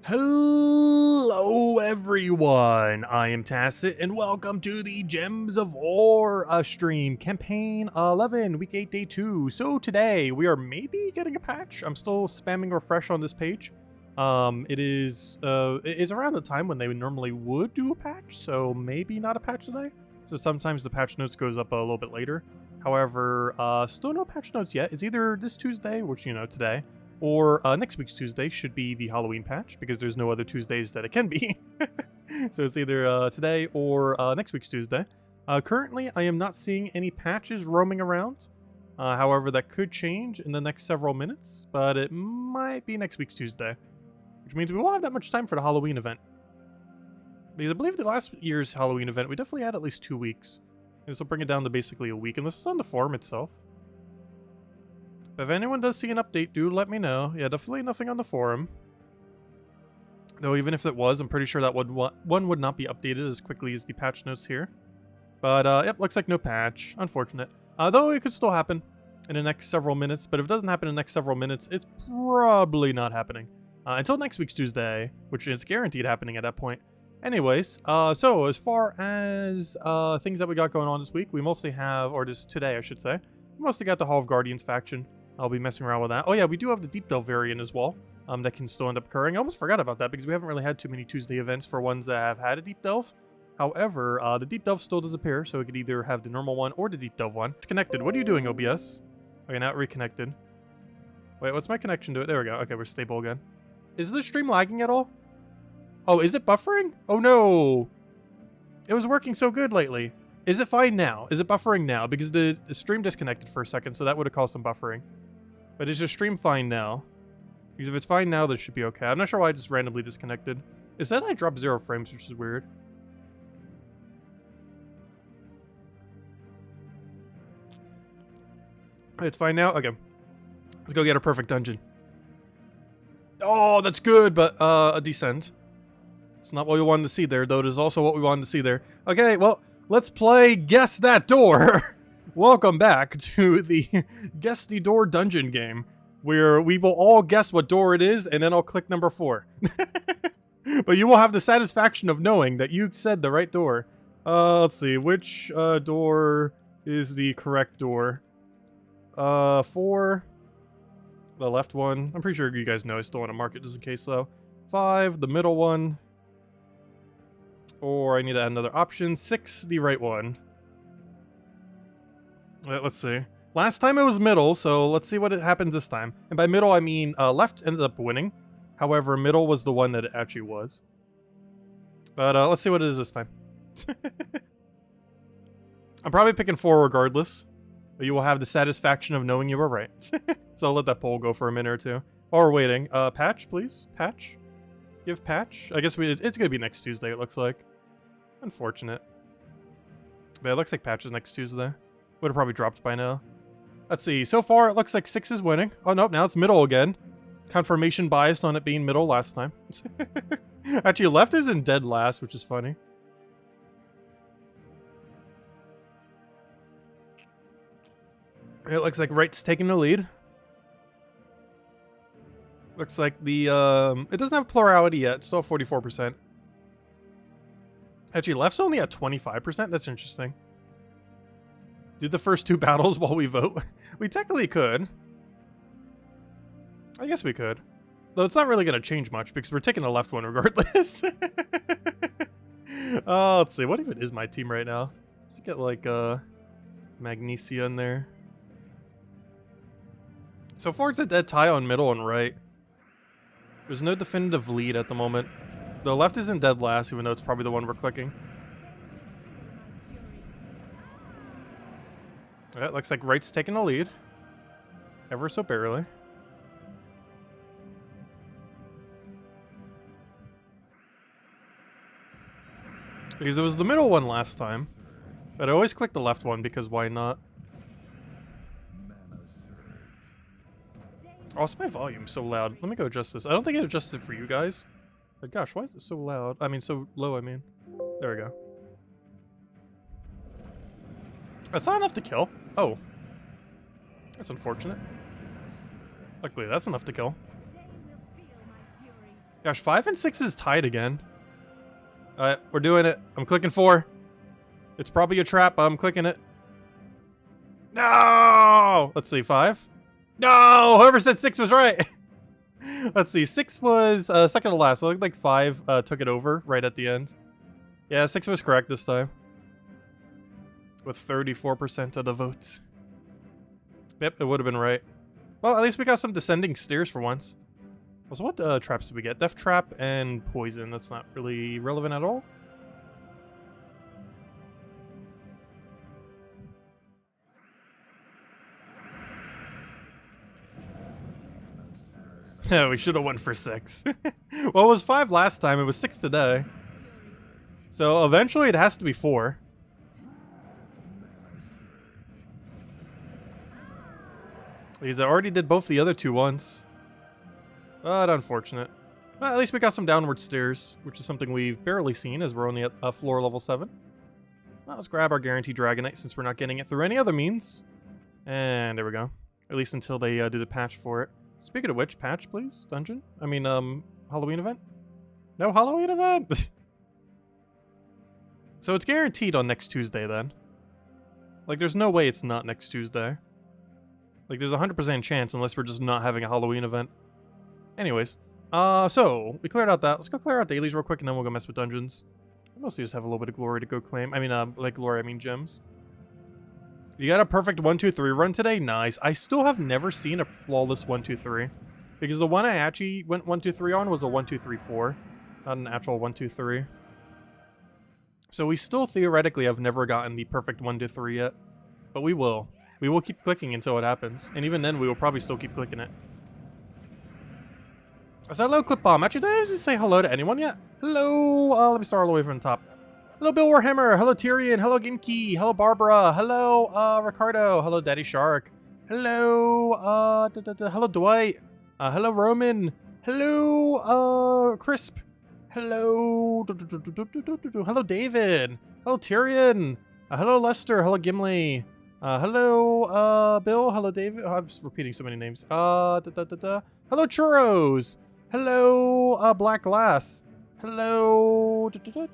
Hello, everyone. I am Tacit, and welcome to the Gems of Ore stream, campaign 11, week 8, day 2. So today we are maybe getting a patch. I'm still spamming refresh on this page. It's around the time when they normally would do a patch, so maybe not a patch today. So sometimes the patch notes goes up a little bit later. However, still no patch notes yet. It's either this Tuesday, which today, or next week's Tuesday should be the Halloween patch, because there's no other Tuesdays that it can be. So it's either today or next week's Tuesday. Currently, I am not seeing any patches roaming around. However, that could change in the next several minutes, but it might be next week's Tuesday. Which means we won't have that much time for the Halloween event. Because I believe the last year's Halloween event, we definitely had at least 2 weeks. This will bring it down to basically a week, and this is on the forum itself. If anyone does see an update, do let me know. Yeah, definitely nothing on the forum. Though even if it was, I'm pretty sure that one would not be updated as quickly as the patch notes here. But, yep, looks like no patch. Unfortunate. Though it could still happen in the next several minutes. But if it doesn't happen in the next several minutes, it's probably not happening. Until next week's Tuesday, which is guaranteed happening at that point. Anyways, so as far as things that we got going on this week, we mostly have, or this today I should say, we mostly got the Hall of Guardians faction. I'll be messing around with that. Oh yeah, we do have the Deep Delve variant as well. That can still end up occurring. I almost forgot about that because we haven't really had too many Tuesday events for ones that have had a Deep Delve. However, the Deep Delve still does appear, so we could either have the normal one or the Deep Delve one. It's connected. What are you doing, OBS? Okay, now it reconnected. Wait, what's my connection to it? There we go. Okay, we're stable again. Is the stream lagging at all? Oh, is it buffering? Oh no! It was working so good lately. Is it fine now? Is it buffering now? Because the stream disconnected for a second, so that would have caused some buffering. But is your stream fine now? Because if it's fine now, that should be okay. I'm not sure why I just randomly disconnected. It said I dropped 0 frames, which is weird. It's fine now? Okay. Let's go get a perfect dungeon. Oh, that's good, but a descent. It's not what we wanted to see there, though it is also what we wanted to see there. Okay, well, let's play Guess That Door. Welcome back to the Guess the Door dungeon game, where we will all guess what door it is, and then I'll click number 4. But you will have the satisfaction of knowing that you said the right door. Let's see, which door is the correct door? 4. The left one. I'm pretty sure you guys know I still want to mark it just in case, though. 5, the middle one. Or I need to add another option. 6, the right one. Let's see. Last time it was middle, so let's see what happens this time. And by middle, I mean left ended up winning. However, middle was the one that it actually was. But let's see what it is this time. I'm probably picking 4 regardless. But you will have the satisfaction of knowing you were right. So I'll let that poll go for a minute or two. While we're waiting. Patch, please. Patch. Give patch. I guess it's going to be next Tuesday, it looks like. Unfortunate. But it looks like patch is next Tuesday. Would have probably dropped by now. Let's see. So far, it looks like 6 is winning. Oh, nope. Now it's middle again. Confirmation biased on it being middle last time. Actually, left isn't dead last, which is funny. It looks like right's taking the lead. Looks like the, it doesn't have plurality yet. It's still 44%. Actually, left's only at 25%? That's interesting. Do the first 2 battles while we vote? We technically could. I guess we could. Though it's not really going to change much because we're taking the left one regardless. Let's see. What even is my team right now? Let's get like, Magnesia in there. So far it's a dead tie on middle and right. There's no definitive lead at the moment. The left isn't dead last, even though it's probably the one we're clicking. Alright, looks like right's taking the lead. Ever so barely. Because it was the middle one last time. But I always click the left one because why not? Also, my volume's so loud. Let me go adjust this. I don't think it adjusted for you guys. But gosh, why is it so loud? I mean, so low, I mean. There we go. That's not enough to kill. Oh. That's unfortunate. Luckily, that's enough to kill. Gosh, 5 and 6 is tied again. Alright, we're doing it. I'm clicking 4. It's probably a trap, but I'm clicking it. No! Let's see, 5. No! Whoever said 6 was right. Let's see, 6 was second to last. So it looked like 5 took it over right at the end. Yeah, 6 was correct this time. With 34% of the votes. Yep, it would have been right. Well, at least we got some descending stairs for once. Also, what traps did we get? Death Trap and Poison. That's not really relevant at all. Yeah, we should have went for 6. Well, it was 5 last time. It was 6 today. So eventually it has to be 4. Because I already did both the other 2 once. But unfortunate. Well, at least we got some downward stairs, which is something we've barely seen as we're only at floor level 7. Well, let's grab our guaranteed Dragonite since we're not getting it through any other means. And there we go. At least until they do the patch for it. Speaking of which, patch please, dungeon? I mean, Halloween event? No Halloween event! So it's guaranteed on next Tuesday then. Like, there's no way it's not next Tuesday. Like, there's a 100% chance unless we're just not having a Halloween event. Anyways, so we cleared out that. Let's go clear out dailies real quick and then we'll go mess with dungeons. I mostly just have a little bit of glory to go claim. I mean, like glory, I mean gems. You got a perfect 1-2-3 run today? Nice. I still have never seen a flawless 1-2-3. Because the one I actually went 1-2-3 on was a 1-2-3-4. Not an actual 1-2-3. So we still theoretically have never gotten the perfect 1-2-3 yet. But we will. We will keep clicking until it happens. And even then, we will probably still keep clicking it. I said hello, Clip Bomb. Actually, did I say hello to anyone yet? Hello. Let me start all the way from the top. Hello, Bill Warhammer. Hello, Tyrion. Hello, Ginky. Hello, Barbara. Hello, Ricardo. Hello, Daddy Shark. Hello, hello, Dwight. Hello, Roman. Hello, Crisp. Hello, hello, David. Hello, Tyrion. Hello, Lester. Hello, Gimli. Hello, Bill. Hello, David. Oh, I'm just repeating so many names. Hello, Churros. Hello, Black Glass. Hello. Hello,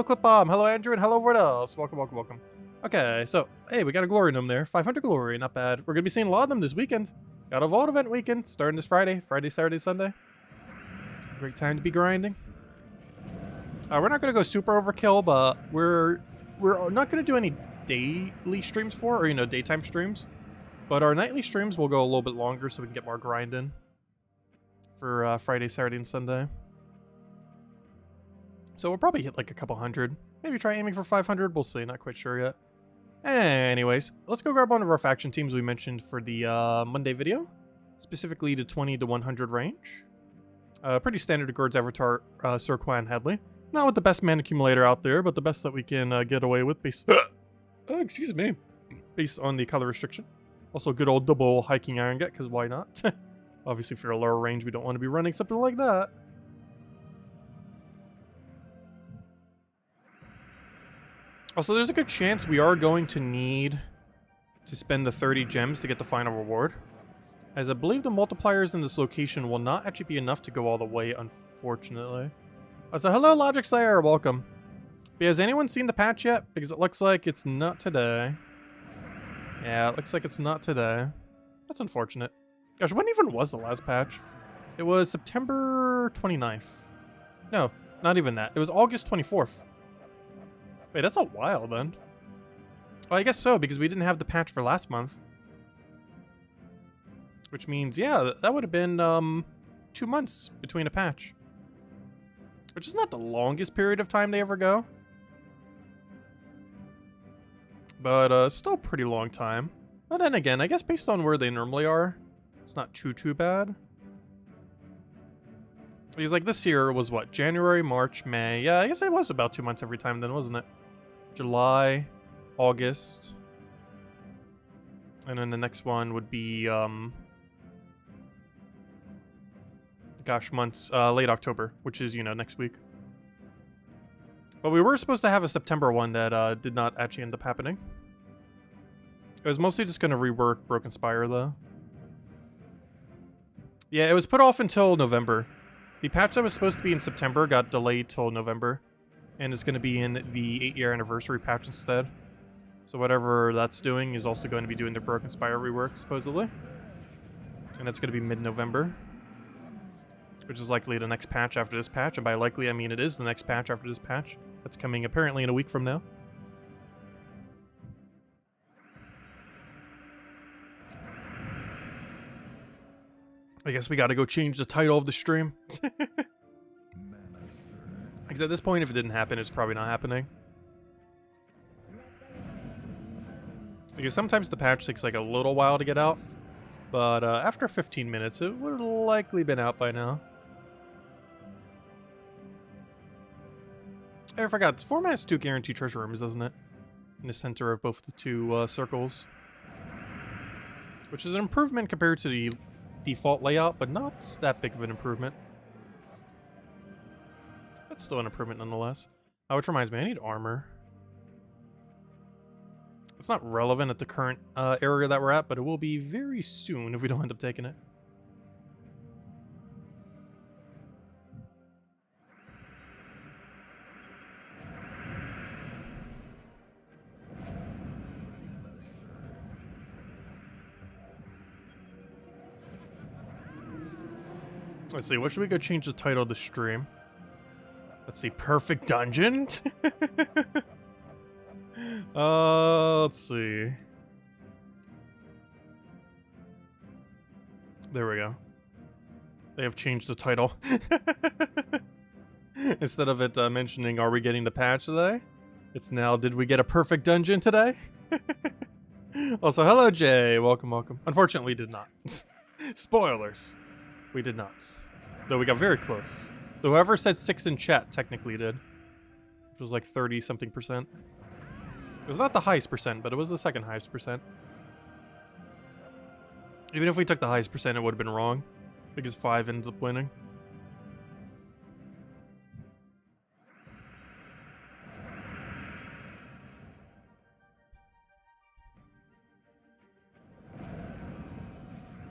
Clip Bomb. Hello, Andrew, and hello, what else? Welcome, welcome, welcome. Okay, so, hey, we got a glory gnome there. 500 glory, not bad. We're going to be seeing a lot of them this weekend. Got a Vault event weekend, starting this Friday. Friday, Saturday, Sunday. Great time to be grinding. We're not going to go super overkill, but we're not going to do any daily streams or, you know, daytime streams. But our nightly streams will go a little bit longer so we can get more grind in. For Friday, Saturday, and Sunday. So we'll probably hit like a couple hundred. Maybe try aiming for 500. We'll see. Not quite sure yet. Anyways, let's go grab one of our faction teams we mentioned for the Monday video. Specifically the 20 to 100 range. Pretty standard Gord's Avatar, Sir Quan Hadley. Not with the best mana accumulator out there, but the best that we can get away with based... excuse me. Based on the color restriction. Also good old double hiking iron get, because why not? Obviously, if you're a lower range, we don't want to be running something like that. Also, there's a good chance we are going to need to spend the 30 gems to get the final reward. As I believe the multipliers in this location will not actually be enough to go all the way, unfortunately. So, hello, Logic Slayer. Welcome. But has anyone seen the patch yet? Because it looks like it's not today. Yeah, it looks like it's not today. That's unfortunate. Gosh, when even was the last patch? It was September 29th. No, not even that. It was August 24th. Wait, that's a while then. Well, I guess so, because we didn't have the patch for last month. Which means, yeah, that would have been 2 months between a patch. Which is not the longest period of time they ever go. But still a pretty long time. But then again, I guess based on where they normally are, it's not too bad. Because like this year was what? January, March, May. Yeah, I guess it was about 2 months every time then, wasn't it? July, August. And then the next one would be, gosh, months, late October, which is, you know, next week. But we were supposed to have a September one that did not actually end up happening. It was mostly just going to rework Broken Spire, though. Yeah, it was put off until November. The patch that was supposed to be in September got delayed till November, and it's going to be in the 8-year anniversary patch instead. So whatever that's doing is also going to be doing the Broken Spire rework, supposedly. And that's going to be mid-November, which is likely the next patch after this patch. And by likely, I mean it is the next patch after this patch. That's coming apparently in a week from now. I guess we got to go change the title of the stream. Because at this point, if it didn't happen, it's probably not happening. Because sometimes the patch takes like a little while to get out. But after 15 minutes, it would have likely been out by now. I forgot, this format has 2 guaranteed treasure rooms, doesn't it? In the center of both the 2 circles. Which is an improvement compared to the default layout, but not that big of an improvement. That's still an improvement nonetheless. Which reminds me, I need armor. It's not relevant at the current area that we're at, but it will be very soon if we don't end up taking it. Let's see, what should we go change the title of the stream? Let's see, Perfect Dungeon? Let's see. There we go. They have changed the title. Instead of it mentioning, are we getting the patch today? It's now, did we get a perfect dungeon today? Also, hello Jay, welcome, welcome. Unfortunately, we did not. Spoilers. We did not. Though we got very close. Though whoever said 6 in chat technically did. Which was like 30-something%. It was not the highest percent, but it was the second highest percent. Even if we took the highest percent, it would have been wrong. Because 5 ends up winning.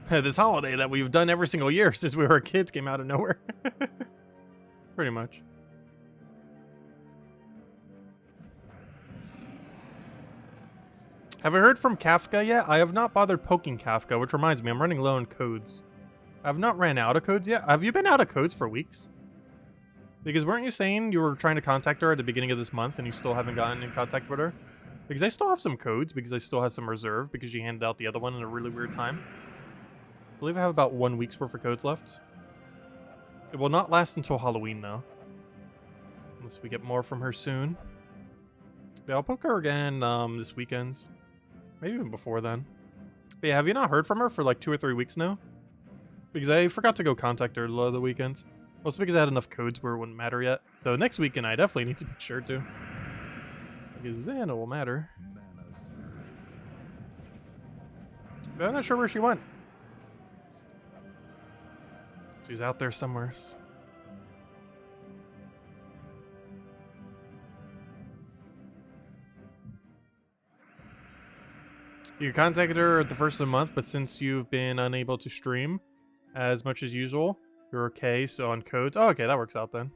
This holiday that we've done every single year since we were kids came out of nowhere. Pretty much. Have I heard from Kafka yet? I have not bothered poking Kafka, which reminds me, I'm running low on codes. I have not ran out of codes yet. Have you been out of codes for weeks? Because weren't you saying you were trying to contact her at the beginning of this month and you still haven't gotten in contact with her? Because I still have some codes, because I still have some reserve, because she handed out the other one in a really weird time. I believe I have about 1 week's worth of codes left. It will not last until Halloween, though. Unless we get more from her soon. Yeah, I'll poke her again this weekend. Maybe even before then. But yeah, have you not heard from her for like 2 or 3 weeks now? Because I forgot to go contact her a lot of the weekends. Also because I had enough codes where it wouldn't matter yet. So next weekend I definitely need to make sure to. Because then it will matter. But I'm not sure where she went. She's out there somewhere. You contacted her at the first of the month, but since you've been unable to stream as much as usual, you're okay, so on codes. Oh, okay, that works out then.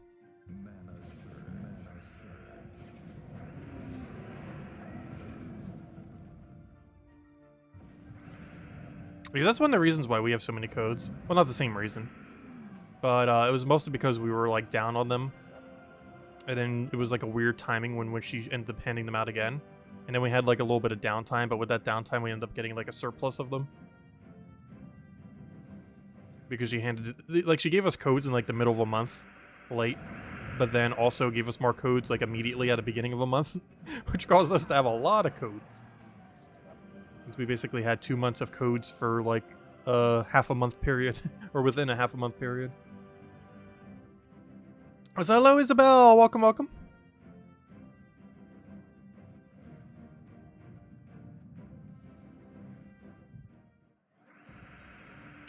Because that's one of the reasons why we have so many codes. Well, not the same reason. But it was mostly because we were like down on them. And then it was like a weird timing when she ended up handing them out again. And then we had like a little bit of downtime, but with that downtime we ended up getting like a surplus of them. Because she handed it, like she gave us codes in like the middle of a month late. But then also gave us more codes like immediately at the beginning of a month. Which caused us to have a lot of codes. Since we basically had 2 months of codes for like a half a month period. Or within a half a month period. So hello Isabel, welcome, welcome.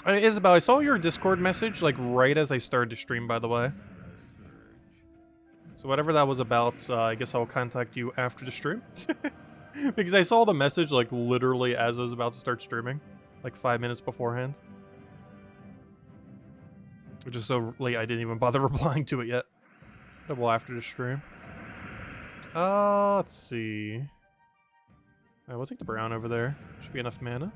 Isabel, I saw your Discord message like right as I started to stream, by the way. So whatever that was about, I guess I'll contact you after the stream. Because I saw the message like literally as I was about to start streaming. Like 5 minutes beforehand. Which is so late I didn't even bother replying to it yet. Double after the stream. Let's see. Alright, we'll take the brown over there. Should be enough mana.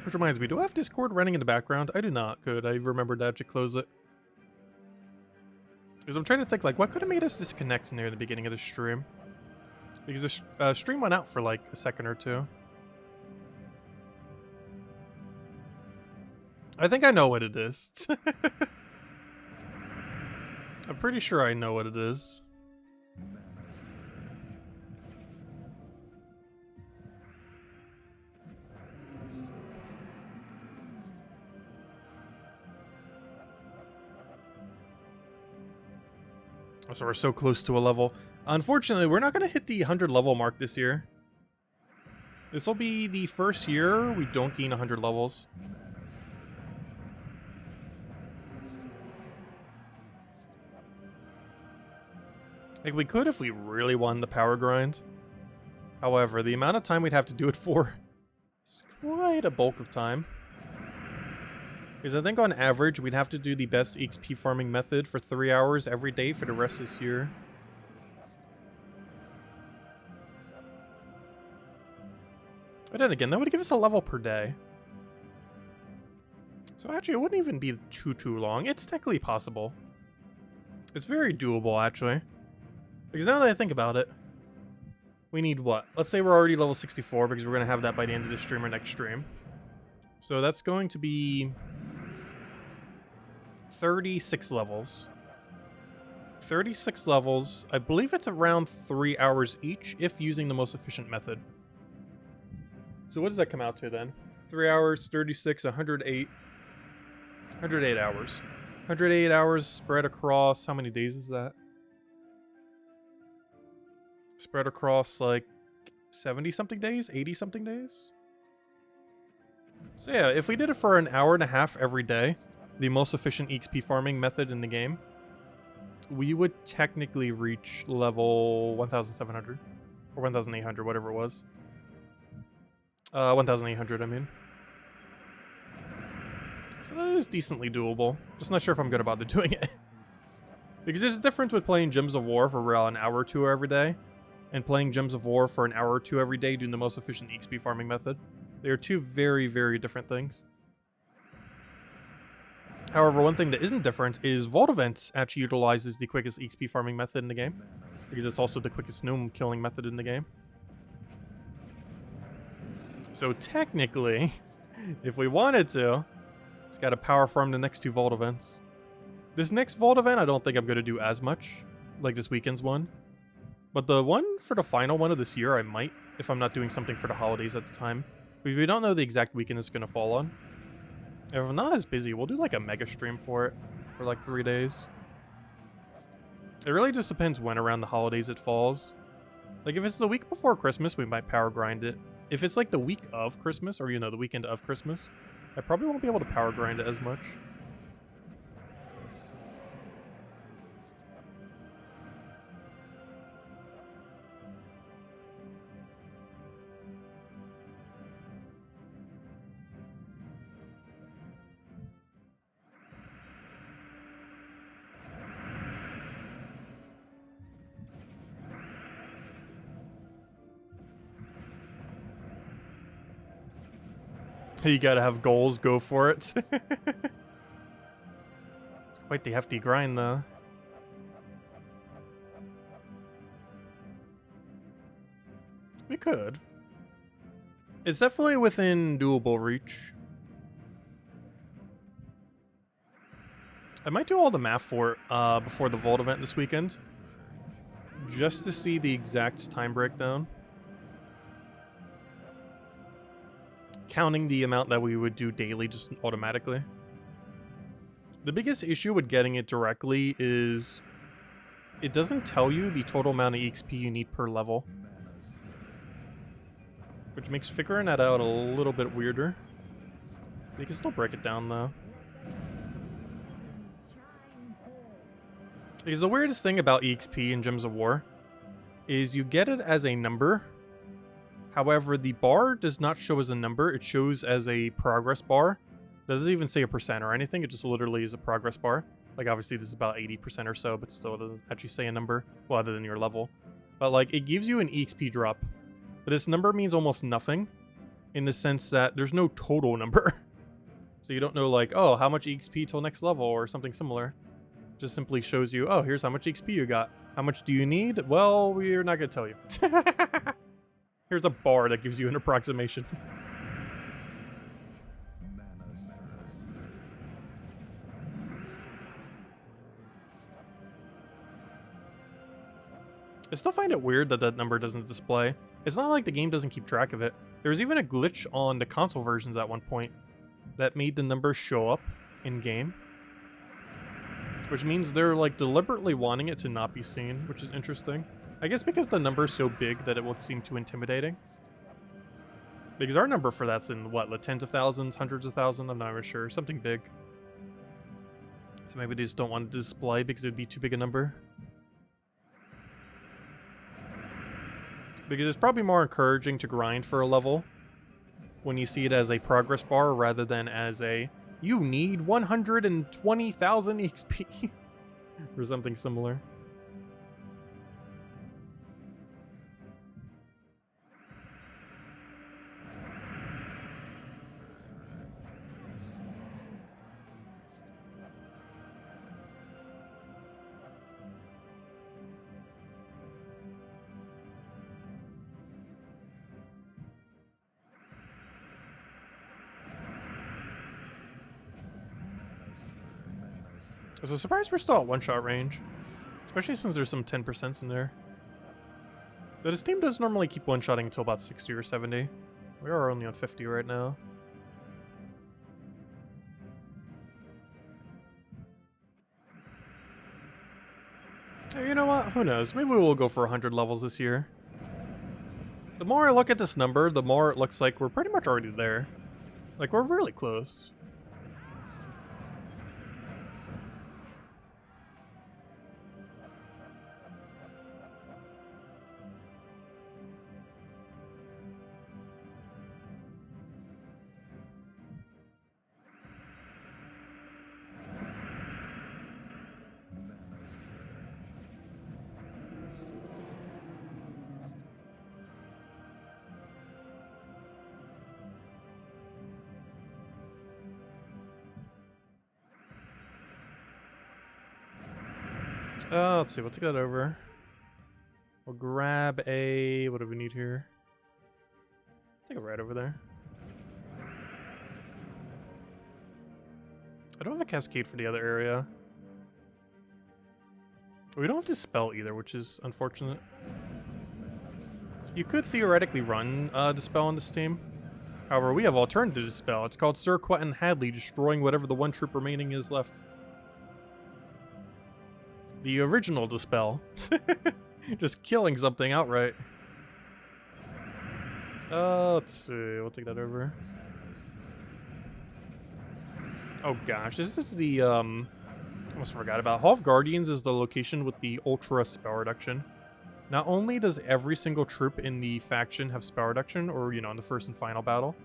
Which reminds me, do I have Discord running in the background? I do not. Good, I remembered that to close it. Because I'm trying to think, like, what could have made us disconnect near the beginning of the stream? Because the stream went out for, like, a second or two. I think I know what it is. I'm pretty sure I know what it is. So we're so close to a level. Unfortunately, we're not going to hit the 100 level mark this year. This will be the first year we don't gain 100 levels. Like, we could if we really wanted the power grind. However, the amount of time we'd have to do it for is quite a bulk of time. Because I think on average, we'd have to do the best XP farming method for 3 hours every day for the rest of this year. But then again, that would give us a level per day. So actually, it wouldn't even be too long. It's technically possible. It's very doable, actually. Because now that I think about it, we need what? Let's say we're already level 64, because we're going to have that by the end of this stream or next stream. So that's going to be 36 levels. 36 levels. I believe it's around 3 hours each, if using the most efficient method. So what does that come out to then? 3 hours, 36, 108. 108 hours. 108 hours spread across... How many days is that? Spread across, like, 70-something days? 80-something days? So yeah, if we did it for an hour and a half every day, the most efficient XP farming method in the game, we would technically reach level 1,700. Or 1,800, whatever it was. 1,800, I mean. So that is decently doable. Just not sure if I'm good about doing it. Because there's a difference with playing Gems of War for around an hour or two every day, and playing Gems of War for an hour or two every day doing the most efficient XP farming method. They are two very, very different things. However, one thing that isn't different is Vault Events actually utilizes the quickest XP farming method in the game, because it's also the quickest gnome killing method in the game. So technically, if we wanted to, just gotta power farm the next two Vault Events. This next Vault Event, I don't think I'm gonna do as much, like this weekend's one. But the one for the final one of this year, I might, if I'm not doing something for the holidays at the time. Because we don't know the exact weekend it's going to fall on. If I'm not as busy, we'll do like a mega stream for it for like 3 days. It really just depends when around the holidays it falls. Like if it's the week before Christmas, we might power grind it. If it's like the week of Christmas, or you know, the weekend of Christmas, I probably won't be able to power grind it as much. You gotta have goals, go for it. It's quite the hefty grind, though. We could. It's definitely within doable reach. I might do all the math for it before the Vault event this weekend, just to see the exact time breakdown. Counting the amount that we would do daily just automatically. The biggest issue with getting it directly is it doesn't tell you the total amount of XP you need per level, which makes figuring that out a little bit weirder. You can still break it down though. Because the weirdest thing about EXP and Gems of War is you get it as a number. However, the bar does not show as a number. It shows as a progress bar. It doesn't even say a percent or anything. It just literally is a progress bar. Like, obviously, this is about 80% or so, but still, it doesn't actually say a number. Well, other than your level. But, like, it gives you an EXP drop. But this number means almost nothing in the sense that there's no total number. So you don't know, like, oh, how much EXP till next level or something similar. It just simply shows you, oh, here's how much XP you got. How much do you need? Well, we're not going to tell you. Here's a bar that gives you an approximation. I still find it weird that that number doesn't display. It's not like the game doesn't keep track of it. There was even a glitch on the console versions at one point that made the number show up in-game. Which means they're like deliberately wanting it to not be seen, which is interesting. I guess because the number's so big that it would seem too intimidating. Because our number for that's in, what, the tens of thousands, hundreds of thousands? I'm not even sure. Something big. So maybe they just don't want to display because it would be too big a number. Because it's probably more encouraging to grind for a level when you see it as a progress bar rather than as a, you need 120,000 XP or something similar. I was surprised we're still at one-shot range. Especially since there's some 10% in there. But this team does normally keep one-shotting until about 60 or 70. We are only on 50 right now. Hey, you know what? Who knows? Maybe we'll go for 100 levels this year. The more I look at this number, the more it looks like we're pretty much already there. Like, we're really close. Let's see, we'll take that over. We'll grab a... what do we need here? Take it right over there. I don't have a cascade for the other area. We don't have Dispel either, which is unfortunate. You could theoretically run Dispel on this team. However, we have alternative Dispel. It's called Sir Quentin Hadley, destroying whatever the one troop remaining is left. The original Dispel. Just killing something outright. Let's see. We'll take that over. Oh gosh, this is the, almost forgot about. Hall of Guardians is the location with the Ultra spell reduction. Not only does every single troop in the faction have spell reduction, or, you know, in the first and final battle,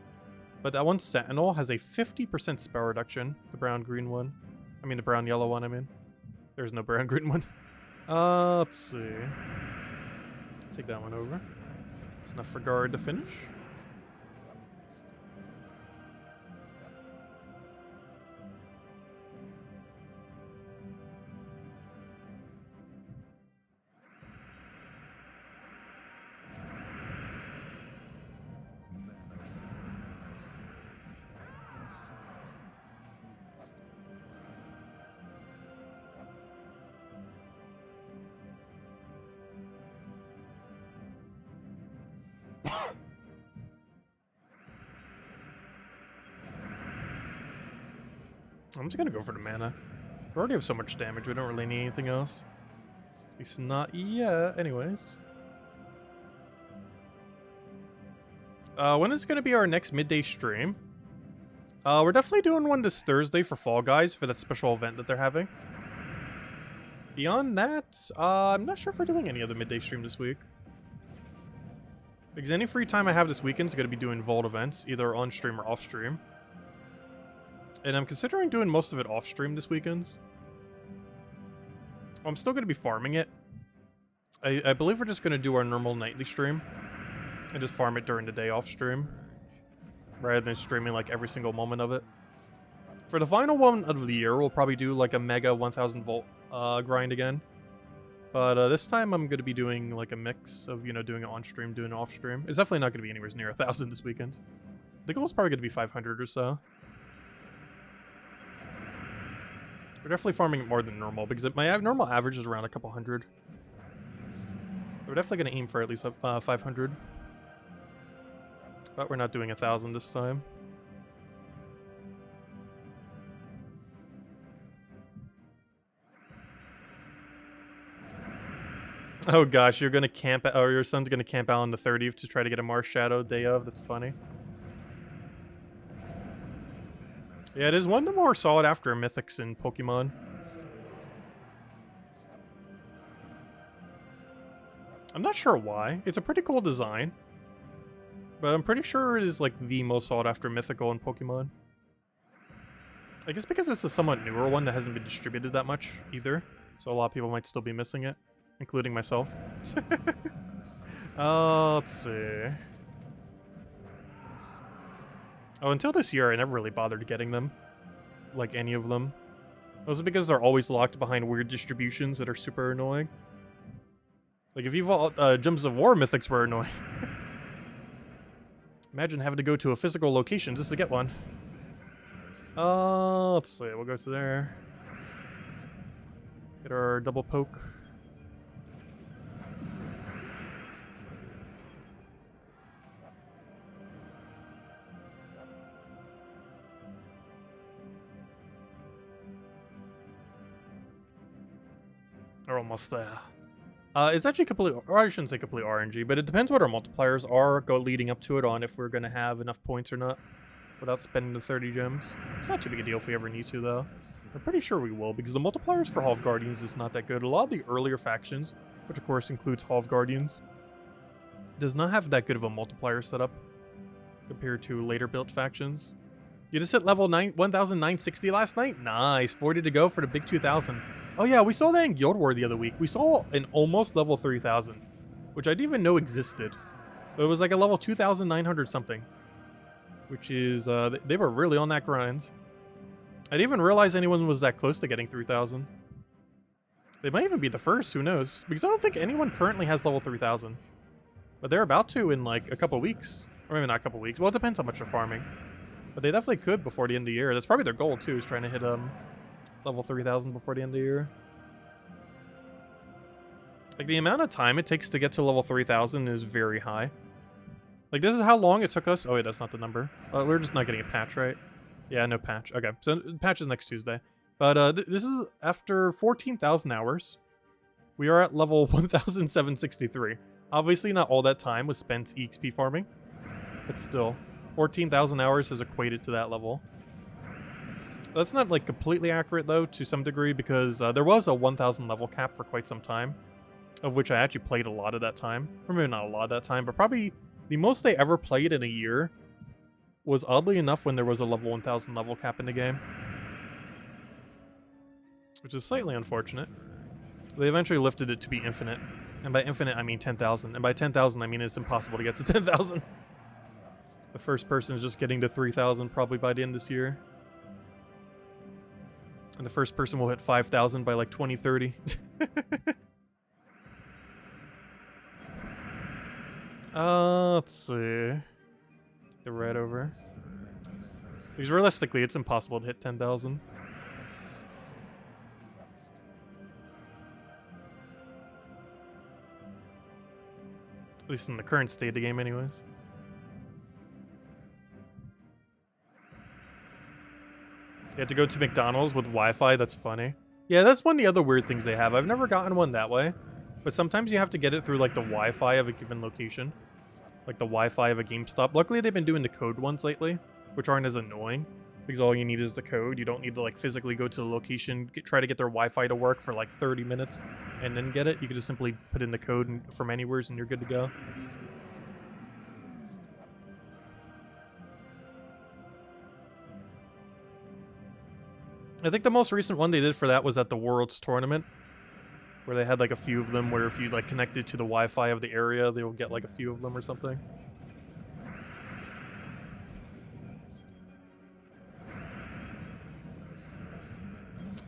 but that one Sentinel has a 50% spell reduction. The brown-green one. I mean, the brown-yellow one, I mean. There's no brown-green one. Let's see. Take that one over. It's enough for guard to finish. I'm just gonna go for the mana. We already have so much damage, we don't really need anything else. At least not yet, anyways. When is gonna be our next midday stream? We're definitely doing one this Thursday for Fall Guys for that special event that they're having. Beyond that, I'm not sure if we're doing any other midday stream this week. Because any free time I have this weekend is going to be doing Vault events, either on stream or off stream. And I'm considering doing most of it off stream this weekend. I'm still going to be farming it. I believe we're just going to do our normal nightly stream and just farm it during the day off stream, rather than streaming like every single moment of it. For the final one of the year, we'll probably do like a mega 1000 volt grind again. But this time I'm going to be doing like a mix of, you know, doing it on stream, doing it off stream. It's definitely not going to be anywhere near 1000 this weekend. The goal is probably going to be 500 or so. We're definitely farming it more than normal because my normal average is around a couple hundred. We're definitely going to aim for at least 500. But we're not doing 1000 this time. Oh gosh, you're gonna camp, or your son's gonna camp out on the 30th to try to get a Mars Shadow day of. That's funny. Yeah, it is one of the more sought after mythics in Pokemon. I'm not sure why. It's a pretty cool design, but I'm pretty sure it is like the most sought after mythical in Pokemon. I guess because it's a somewhat newer one that hasn't been distributed that much either, so a lot of people might still be missing it. Including myself. Let's see. Oh, until this year, I never really bothered getting them. Like, any of them. Was it because they're always locked behind weird distributions that are super annoying? Like, if you've Gems of War mythics were annoying. Imagine having to go to a physical location just to get one. Let's see. We'll go to there. Get our double poke. We're almost there. It's actually completely, or I shouldn't say completely RNG, but it depends what our multipliers are leading up to it on if we're going to have enough points or not without spending the 30 gems. It's not too big a deal if we ever need to, though. I'm pretty sure we will, because the multipliers for Hall of Guardians is not that good. A lot of the earlier factions, which of course includes Hall of Guardians, does not have that good of a multiplier setup compared to later built factions. You just hit level 1960 last night? Nice. 40 to go for the big 2000. Oh yeah, we saw that in Guild War the other week. We saw an almost level 3000, which I didn't even know existed. But it was like a level 2900 something, which is, they were really on that grind. I didn't even realize anyone was that close to getting 3000. They might even be the first, who knows? Because I don't think anyone currently has level 3000. But they're about to in like a couple weeks. Or maybe not a couple weeks. Well, it depends how much they're farming. But they definitely could before the end of the year. That's probably their goal too, is trying to hit level 3000 before the end of the year. Like, the amount of time it takes to get to level 3000 is very high. Like, this is how long it took us. Oh wait, that's not the number. We're just not getting a patch, right? Yeah, no patch. Okay, so patch is next Tuesday. But this is after 14,000 hours. We are at level 1,763. Obviously, not all that time was spent EXP farming, but still, 14,000 hours has equated to that level. That's not like completely accurate though, to some degree, because there was a 1,000 level cap for quite some time, of which I actually played a lot of that time. Or maybe not a lot of that time, but probably the most I ever played in a year was oddly enough when there was a level 1000 level cap in the game. Which is slightly unfortunate. They eventually lifted it to be infinite. And by infinite, I mean 10,000. And by 10,000, I mean it's impossible to get to 10,000. The first person is just getting to 3,000 probably by the end of this year. And the first person will hit 5,000 by like 2030. Let's see. The red over. Because realistically, it's impossible to hit 10,000. At least in the current state of the game anyways. You have to go to McDonald's with Wi-Fi? That's funny. Yeah, that's one of the other weird things they have. I've never gotten one that way. But sometimes you have to get it through like the Wi-Fi of a given location. Like the Wi-Fi of a GameStop. Luckily, they've been doing the code ones lately, which aren't as annoying. because all you need is the code. You don't need to like physically go to the location, try to get their Wi-Fi to work for like 30 minutes, and then get it. You can just simply put in the code from anywhere, and you're good to go. I think the most recent one they did for that was at the Worlds tournament, where they had like a few of them. Where if you like connected to the Wi-Fi of the area, they will get like a few of them or something.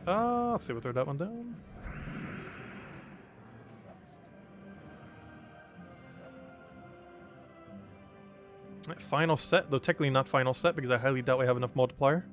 Let's see, we'll throw that one down. Final set, though technically not final set because I highly doubt we have enough multiplier.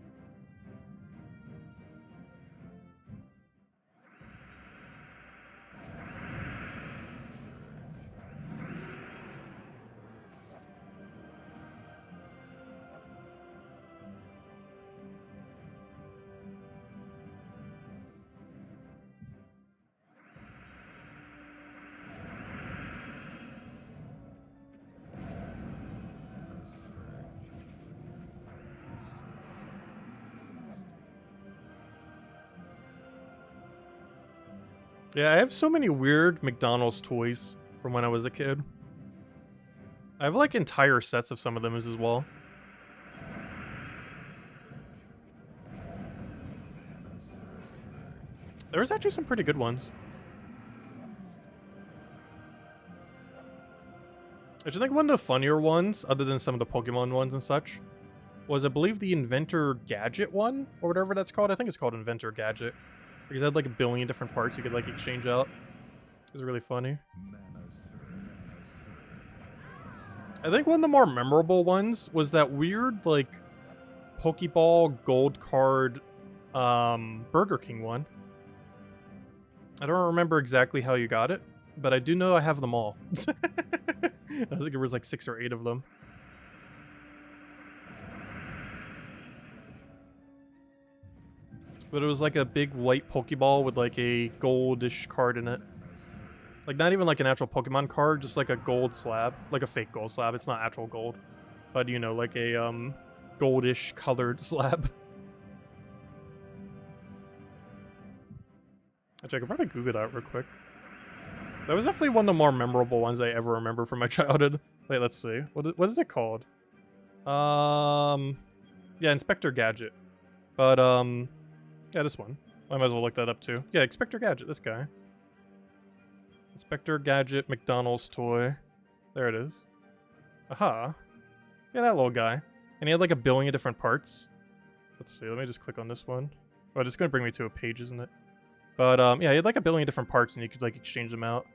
Yeah, I have so many weird McDonald's toys from when I was a kid. I have like entire sets of some of them as well. There was actually some pretty good ones. I think one of the funnier ones, other than some of the Pokemon ones and such, was I believe the Inventor Gadget one, or whatever that's called. I think it's called Inventor Gadget. Because it had like a billion different parts you could like exchange out. It was really funny. I think one of the more memorable ones was that weird like Pokeball Gold Card Burger King one. I don't remember exactly how you got it, but I do know I have them all. I think there was like 6 or 8 of them. But it was like a big white Pokeball with like a goldish card in it. Like not even like an actual Pokemon card, just like a gold slab. Like a fake gold slab. It's not actual gold. But you know, like a goldish colored slab. Actually, I could probably Google that real quick. That was definitely one of the more memorable ones I ever remember from my childhood. Wait, let's see. What is it called? Yeah, Inspector Gadget. But yeah, this one. I might as well look that up too. Yeah, Inspector Gadget, this guy. Inspector Gadget McDonald's toy. There it is. Aha. Yeah, that little guy. And he had like a billion different parts. Let's see, let me just click on this one. Oh, it's gonna bring me to a page, isn't it? But yeah, he had like a billion different parts and you could like exchange them out.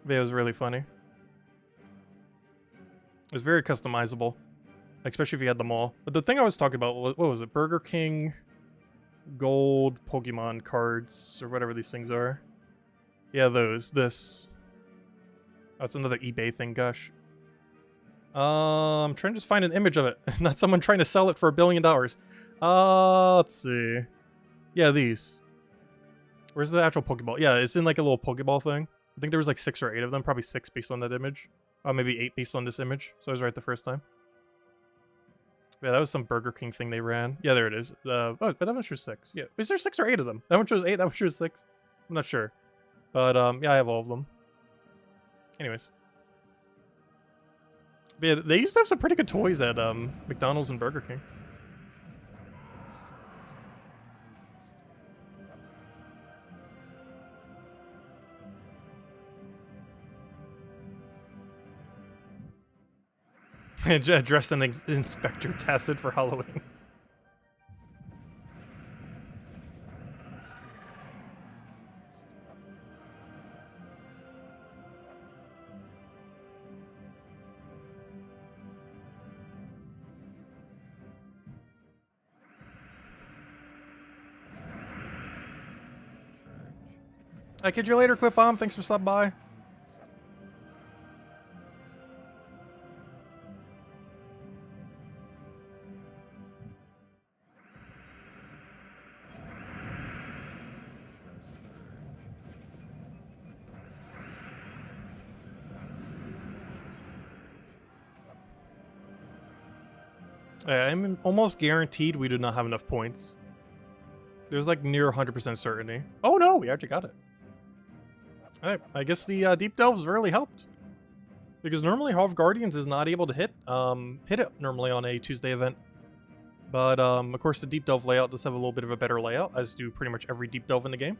But it was really funny. It was very customizable. Especially if you had them all. But the thing I was talking about, what was it? Burger King Gold Pokemon cards, or whatever these things are. Yeah, this. Oh, it's another eBay thing, gosh. I'm trying to just find an image of it. Not someone trying to sell it for $1 billion. Let's see. Yeah, these. Where's the actual Pokeball? Yeah, it's in like a little Pokeball thing. I think there was like 6 or 8 of them. Probably 6 based on that image. Maybe 8 based on this image. So I was right the first time. Yeah, that was some Burger King thing they ran. Yeah, there it is. Oh, but that one shows 6. Yeah, is there 6 or 8 of them? That one shows 8, that one shows 6. I'm not sure. But, yeah, I have all of them. Anyways. But yeah, they used to have some pretty good toys at, McDonald's and Burger King. Dressed in Inspector Tacit for Halloween. I kid you later, Clip Bomb. Thanks for stopping by. I'm almost guaranteed we do not have enough points. There's like near 100% certainty. Oh no, we actually got it. Alright, I guess the Deep Delves really helped. Because normally Hall of Guardians is not able to hit it normally on a Tuesday event. But of course the Deep Delve layout does have a little bit of a better layout, as do pretty much every Deep Delve in the game.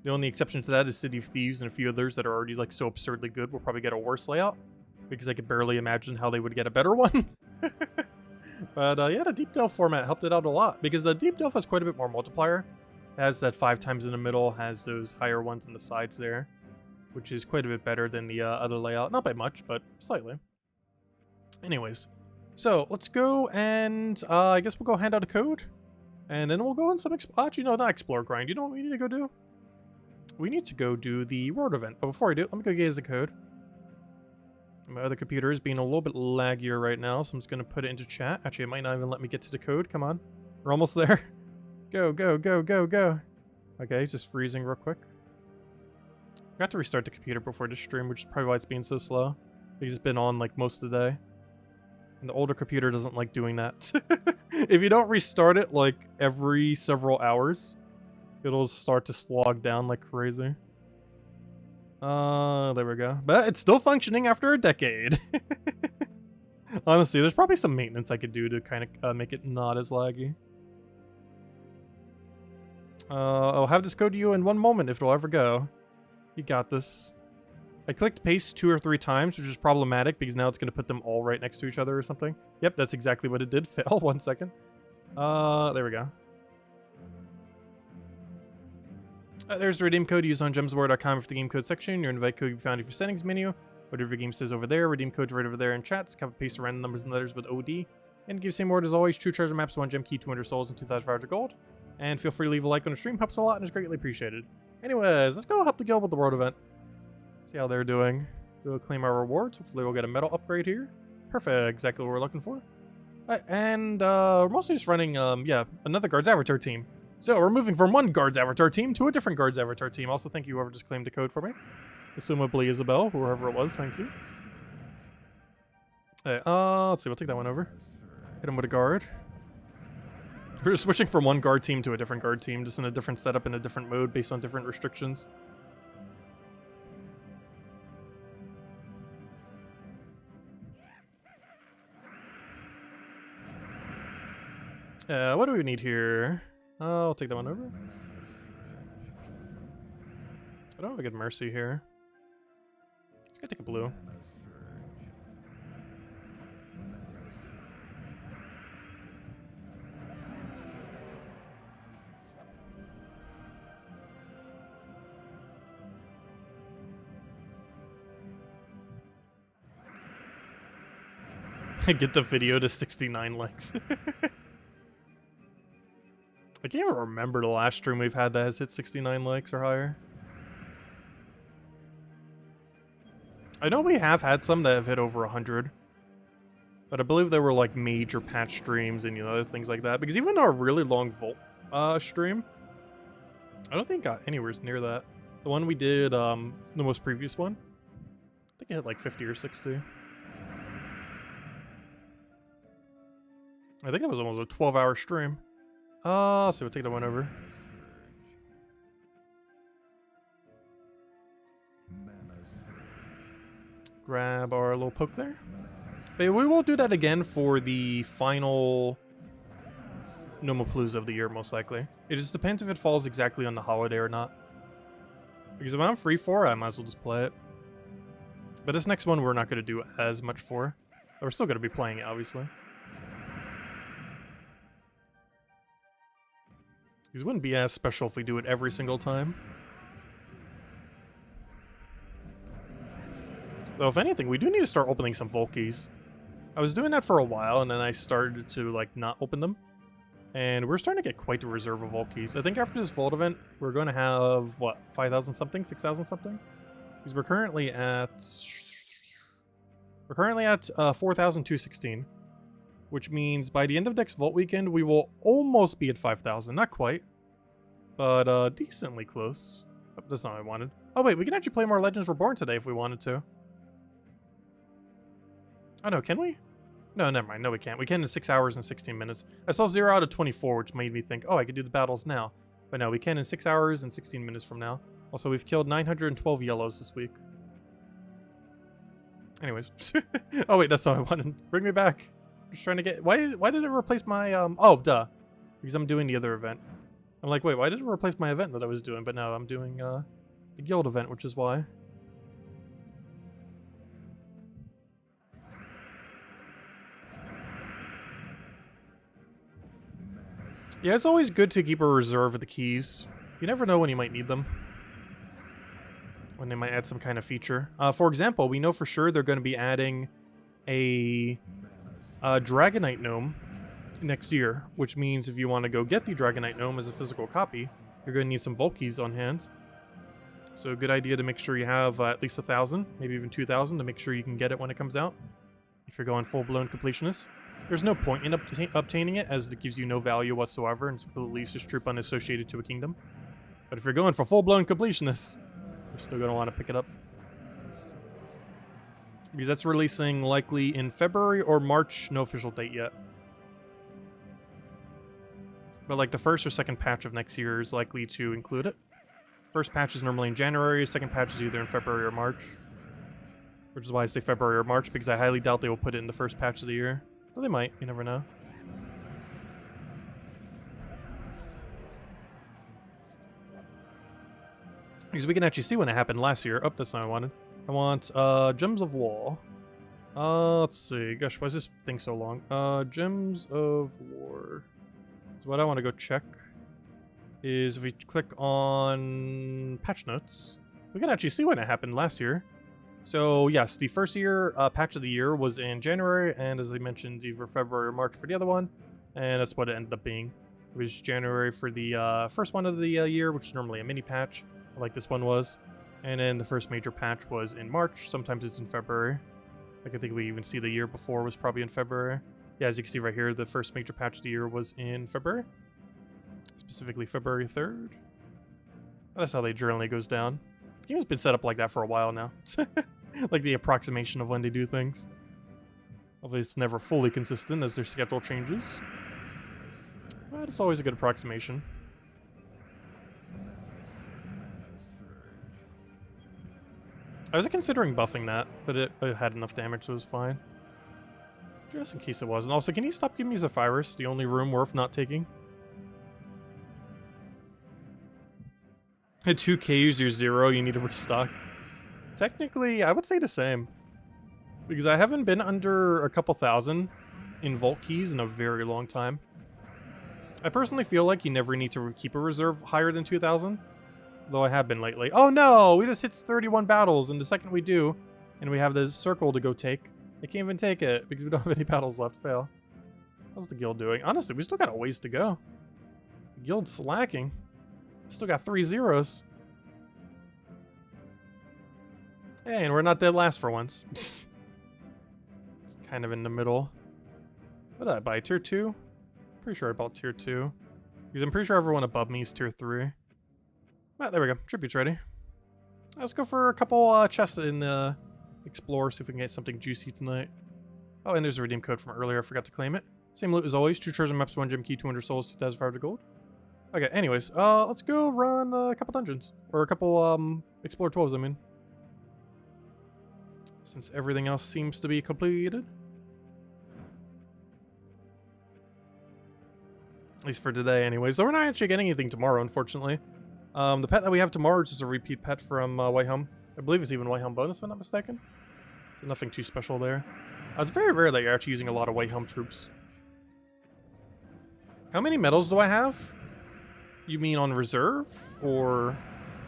The only exception to that is City of Thieves and a few others that are already like so absurdly good will probably get a worse layout. Because I could barely imagine how they would get a better one. But yeah, the Deep Delve format helped it out a lot. Because the Deep Delve has quite a bit more multiplier. It has that 5 times in the middle, has those higher ones in the sides there. Which is quite a bit better than the other layout. Not by much, but slightly. Anyways, so let's go and I guess we'll go hand out a code. And then we'll go on some, actually no, not explore grind. You know what we need to go do? We need to go do the world event. But before I do, let me go get the code. My other computer is being a little bit laggier right now, so I'm just going to put it into chat. Actually, it might not even let me get to the code. Come on. We're almost there. Go, go, go, go, go. Okay, just freezing real quick. Got to restart the computer before the stream, which is probably why it's being so slow. Because it's been on like most of the day. And the older computer doesn't like doing that. If you don't restart it like every several hours, it'll start to slog down like crazy. There we go. But it's still functioning after a decade. Honestly, there's probably some maintenance I could do to kind of make it not as laggy. I'll have this code to you in one moment if it'll ever go. You got this. I clicked paste 2 or 3 times, which is problematic because now it's going to put them all right next to each other or something. Yep, that's exactly what it did. Fail. 1 second. There we go. There's the redeem code used on gemswar.com for the game code section. Your invite code can be found in your settings menu. Whatever your game says over there, redeem code's right over there in chats. Copy paste the random numbers and letters with OD. And give same word as always, true treasure maps, 1 gem key, 200 souls, and 2,500 gold. And feel free to leave a like on the stream, helps a lot and is greatly appreciated. Anyways, let's go help the guild with the world event. See how they're doing. We'll claim our rewards. Hopefully we'll get a medal upgrade here. Perfect, exactly what we're looking for. Alright, and we're mostly just running, yeah, another Guards Avatar team. So we're moving from one Guards Avatar team to a different Guards Avatar team. Also, thank you whoever just claimed the code for me. Assumably Isabel, whoever it was, thank you. Alright, let's see, we'll take that one over. Hit him with a guard. We're just switching from one guard team to a different guard team, just in a different setup in a different mode based on different restrictions. What do we need here? I'll take that one over. I don't have a good mercy here. Let's go take a blue. Get the video to 69 likes. I can't even remember the last stream we've had that has hit 69 likes or higher. I know we have had some that have hit over 100. But I believe they were like major patch streams and, you know, other things like that. Because even our really long Volt stream, I don't think got anywhere near that. The one we did, the most previous one, I think it hit like 50 or 60. I think that was almost a 12-hour stream. So we'll take that one over. Grab our little poke there. But we will do that again for the final Nomapalooza of the year, most likely. It just depends if it falls exactly on the holiday or not. Because if I'm free for it, I might as well just play it. But this next one we're not going to do as much for. But we're still going to be playing it, obviously. Because it wouldn't be as special if we do it every single time. Though, if anything, we do need to start opening some Volkies. I was doing that for a while, and then I started to, like, not open them. And we're starting to get quite the reserve of Volkies. I think after this Vault event, we're going to have, what, 5,000 something? 6,000 something? Because we're currently at... We're currently at 4,216. Which means by the end of next Vault weekend, we will almost be at 5,000. Not quite, but decently close. Oh, that's not what I wanted. Oh wait, we can actually play more Legends Reborn today if we wanted to. Oh no, can we? No, never mind. No, we can't. We can in 6 hours and 16 minutes. I saw 0 out of 24, which made me think, oh, I could do the battles now. But no, we can in 6 hours and 16 minutes from now. Also, we've killed 912 yellows this week. Anyways. Oh, wait, that's not what I wanted. Bring me back. Just trying to get... Why did it replace my... Oh, duh. Because I'm doing the other event. I'm like, wait, why did it replace my event that I was doing? But no, I'm doing the guild event, which is why. Yeah, it's always good to keep a reserve of the keys. You never know when you might need them. When they might add some kind of feature. For example, we know for sure they're going to be adding a Dragonite Gnome next year, which means if you want to go get the Dragonite Gnome as a physical copy, you're going to need some Vault keys on hand. So a good idea to make sure you have at least 1,000, maybe even 2,000 to make sure you can get it when it comes out. If you're going full-blown completionist. There's no point in obtaining it, as it gives you no value whatsoever, and it's completely just troop unassociated to a kingdom. But if you're going for full-blown completionists, you're still going to want to pick it up. Because that's releasing likely in February or March, no official date yet. But like the first or second patch of next year is likely to include it. First patch is normally in January, second patch is either in February or March. Which is why I say February or March, because I highly doubt they will put it in the first patch of the year. Well, they might, you never know. Because we can actually see when it happened last year. Oh, that's not what I wanted. I want Gems of War. Let's see. Gosh, why is this thing so long? Gems of War. So what I want to go check is if we click on patch notes, we can actually see when it happened last year. So yes, the first year patch of the year was in January, and as I mentioned, either February or March for the other one, and that's what it ended up being. It was January for the first one of the year, which is normally a mini patch, like this one was, and then the first major patch was in March. Sometimes it's in February. Like I think we even see the year before was probably in February. Yeah, as you can see right here, the first major patch of the year was in February, specifically February 3rd. That's how they generally goes down. The game has been set up like that for a while now. Like the approximation of when they do things. Although it's never fully consistent as their schedule changes. But it's always a good approximation. I was considering buffing that, but it had enough damage, so it was fine. Just in case it wasn't. Also, can you stop giving me Zephyrus, the only room worth not taking? At 2Ks, you're 0, you need to restock. Technically, I would say the same. Because I haven't been under a couple thousand in Vault keys in a very long time. I personally feel like you never need to keep a reserve higher than 2,000. Though I have been lately. Oh no! We just hit 31 battles, and the second we do, and we have the circle to go take, I can't even take it, because we don't have any battles left. Fail. How's the guild doing? Honestly, we still got a ways to go. The guild's slacking. Still got 3 zeros. Hey, and we're not dead last for once. It's kind of in the middle. What did I buy? Tier 2? Pretty sure I bought Tier 2. Because I'm pretty sure everyone above me is Tier 3. Ah, there we go. Tribute's ready. Let's go for a couple chests in Explore, see if we can get something juicy tonight. Oh, and there's a redeem code from earlier. I forgot to claim it. Same loot as always. 2 treasure maps, 1 gem key, 200 souls, 2,500 gold. Okay, anyways, let's go run a couple dungeons. Or a couple, Explore 12s, I mean. Since everything else seems to be completed. At least for today, anyways. So we're not actually getting anything tomorrow, unfortunately. The pet that we have tomorrow is just a repeat pet from White Helm. I believe it's even White Helm bonus, if I'm not mistaken. So nothing too special there. It's very rare that you're actually using a lot of White Helm troops. How many medals do I have? You mean on reserve? Or...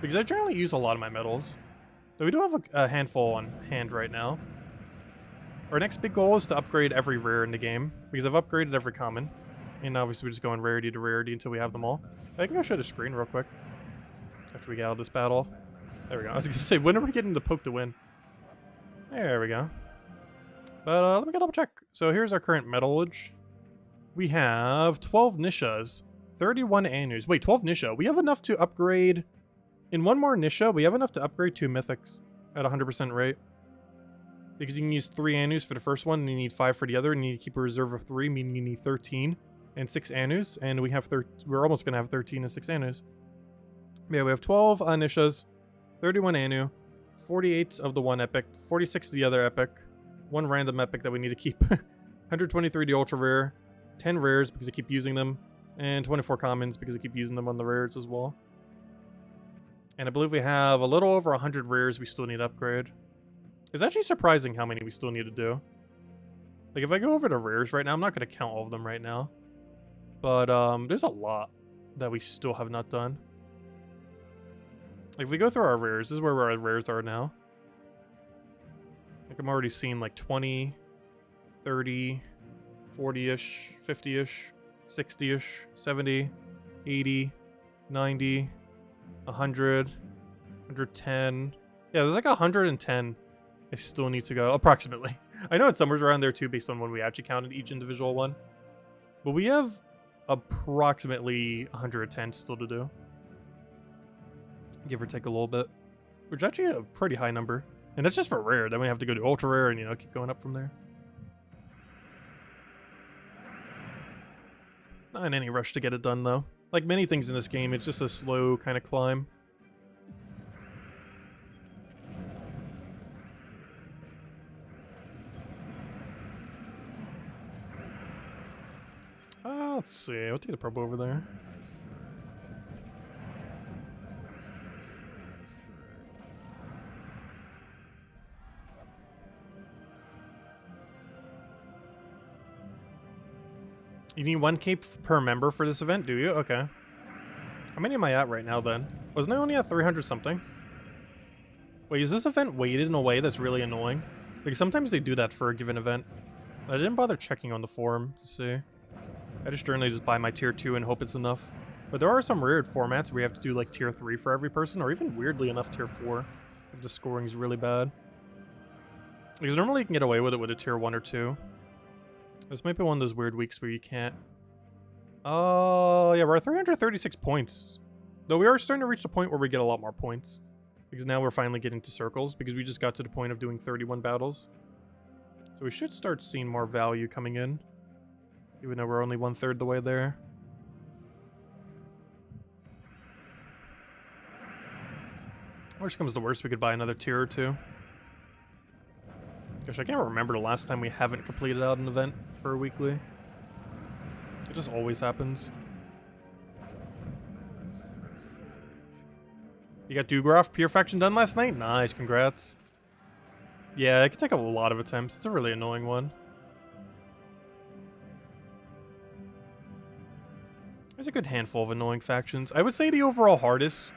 Because I generally use a lot of my medals. So we do have a handful on hand right now. Our next big goal is to upgrade every rare in the game. Because I've upgraded every common. And obviously we just go in rarity to rarity until we have them all. I think I'll show the screen real quick. After we get out of this battle. There we go. I was going to say, when are we getting the poke to win? There we go. But let me go double check. So here's our current metallage. We have 12 Nishas, 31 Anus. Wait, 12 Nisha. We have enough to upgrade... In one more Nisha, we have enough to upgrade 2 Mythics at 100% rate. Because you can use 3 Anus for the first one, and you need 5 for the other, and you need to keep a reserve of 3, meaning you need 13 and 6 Anus, and we're almost gonna have 13 and 6 Anus. Yeah, we have 12 Anishas, 31 Anu, 48 of the one epic, 46 of the other epic, 1 random epic that we need to keep, 123 the ultra rare, 10 rares because I keep using them, and 24 commons because I keep using them on the rares as well. And I believe we have a little over 100 rares we still need to upgrade. It's actually surprising how many we still need to do. Like, if I go over to rares right now, I'm not going to count all of them right now. But, there's a lot that we still have not done. Like, if we go through our rares, this is where our rares are now. Like, I'm already seeing, like, 20, 30, 40-ish, 50-ish, 60-ish, 70, 80, 90, 100, 110. Yeah, there's like 110 I still need to go, approximately. I know it's somewhere around there too, based on when we actually counted each individual one. But we have approximately 110 still to do. Give or take a little bit. Which is actually a pretty high number. And that's just for rare. Then we have to go to ultra rare and, you know, keep going up from there. Not in any rush to get it done, though. Like many things in this game, it's just a slow kind of climb. Let's see. I'll take the probe over there. You need 1 cape per member for this event, do you? Okay. How many am I at right now, then? Wasn't I only at 300 something? Wait, is this event weighted in a way that's really annoying? Like, sometimes they do that for a given event. I didn't bother checking on the forum to see. I just generally just buy my tier 2 and hope it's enough. But there are some weird formats where you have to do, like, tier 3 for every person, or even, weirdly enough, tier 4. If the scoring's really bad. Because normally you can get away with it with a tier 1 or 2. This might be one of those weird weeks where you can't. Oh, yeah, we're at 336 points. Though we are starting to reach the point where we get a lot more points. Because now we're finally getting to circles, because we just got to the point of doing 31 battles. So we should start seeing more value coming in. Even though we're only 1/3 the way there. Worst comes to worst, we could buy another tier or 2. Gosh, I can't remember the last time we haven't completed out an event for a weekly. It just always happens. You got Dugraf Pure Faction done last night? Nice, congrats. Yeah, it can take a lot of attempts. It's a really annoying one. There's a good handful of annoying factions. I would say the overall hardest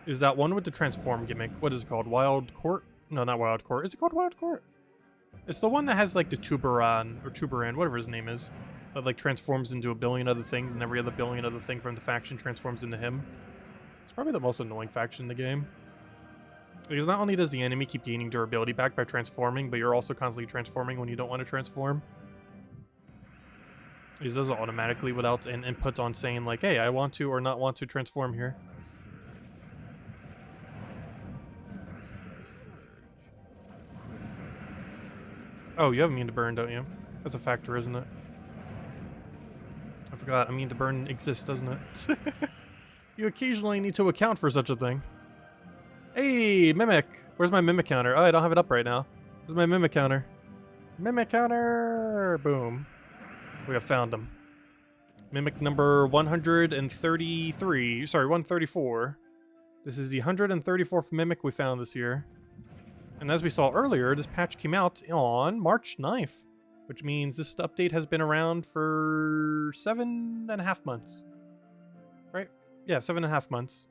is that one with the transform gimmick. What is it called? Wild Court? No, not Wild Court. Is it called Wild Court? It's the one that has, like, the Tuberan, or Tuberan, whatever his name is, that, like, transforms into a billion other things, and every other billion other thing from the faction transforms into him. It's probably the most annoying faction in the game. Because not only does the enemy keep gaining durability back by transforming, but you're also constantly transforming when you don't want to transform. He does it automatically without an input on saying, like, hey, I want to or not want to transform here. Oh, you have Immune to Burn, don't you? That's a factor, isn't it? I forgot, Immune to Burn exists, doesn't it? You occasionally need to account for such a thing. Hey, Mimic! Where's my Mimic counter? Oh, I don't have it up right now. Where's my Mimic counter? Mimic counter! Boom. We have found them. Mimic number 133. Sorry, 134. This is the 134th Mimic we found this year. And as we saw earlier, this patch came out on March 9th, which means this update has been around for 7.5 months. Right? Yeah, 7.5 months.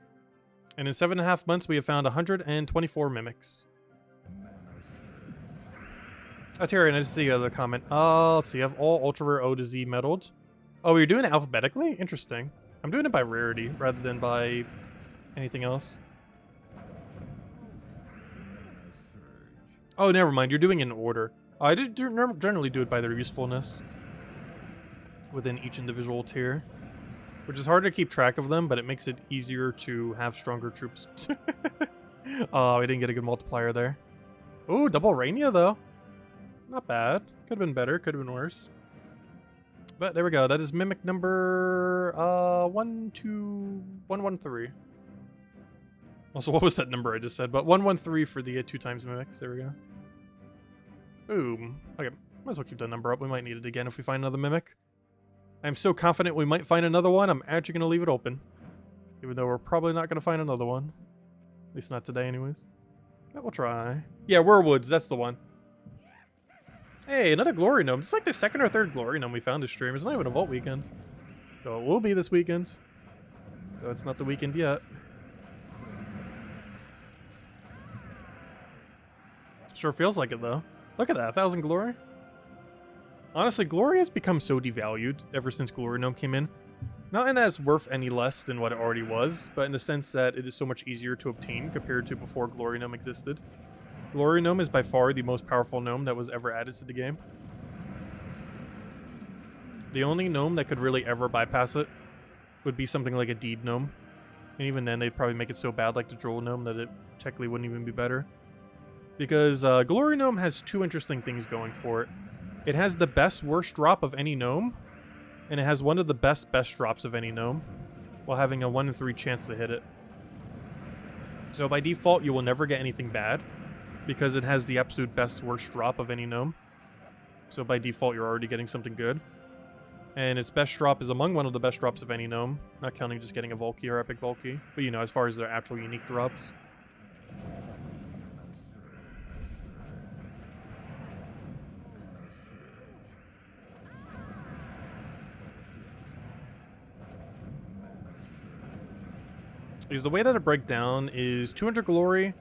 And in 7.5 months, we have found 124 Mimics. Oh, Terry, I just see the other comment. Let's see, you have all Ultra Rare O to Z medaled. Oh, you're doing it alphabetically? Interesting. I'm doing it by rarity rather than by anything else. Oh, never mind. You're doing it in order. I generally do it by their usefulness within each individual tier, which is hard to keep track of them, but it makes it easier to have stronger troops. Oh, I didn't get a good multiplier there. Ooh, double Rainia though. Not bad. Could have been better. Could have been worse. But there we go. That is Mimic number 12113. Also, what was that number I just said? But 113 for the 2 times Mimics. There we go. Boom. Okay, might as well keep that number up. We might need it again if we find another Mimic. I'm so confident we might find another one, I'm actually going to leave it open. Even though we're probably not going to find another one. At least not today anyways. But we'll try. Yeah, Werewoods, that's the one. Hey, another Glory Gnome. It's like the 2nd or 3rd Glory Gnome we found this stream. It's not even a Vault weekend. So it will be this weekend. So it's not the weekend yet. Sure feels like it though. Look at that, 1,000 Glory. Honestly, Glory has become so devalued ever since Glory Gnome came in. Not in that it's worth any less than what it already was, but in the sense that it is so much easier to obtain compared to before Glory Gnome existed. Glory Gnome is by far the most powerful gnome that was ever added to the game. The only gnome that could really ever bypass it would be something like a Deed Gnome. And even then, they'd probably make it so bad like the Droll Gnome that it technically wouldn't even be better. Because Glory Gnome has 2 interesting things going for it. It has the best worst drop of any gnome, and it has one of the best drops of any gnome, while having a 1 in 3 chance to hit it. So by default, you will never get anything bad, because it has the absolute best worst drop of any gnome. So by default, you're already getting something good. And its best drop is among one of the best drops of any gnome, not counting just getting a Volkey or Epic Volkey, but you know, as far as their actual unique drops. Because the way that it breaks down is 200 Glory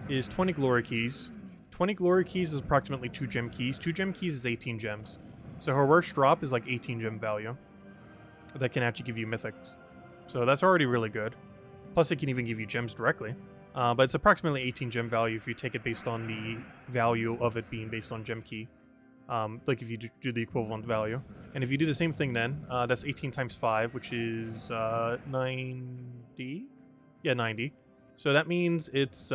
is 20 Glory Keys. 20 Glory Keys is approximately 2 Gem Keys. 2 Gem Keys is 18 gems. So her worst drop is like 18 gem value. That can actually give you Mythics. So that's already really good. Plus it can even give you gems directly. But it's approximately 18 gem value if you take it based on the value of it being based on Gem Key. Like if you do the equivalent value. And if you do the same thing then, that's 18 times 5, which is 90? Yeah, 90. So that means its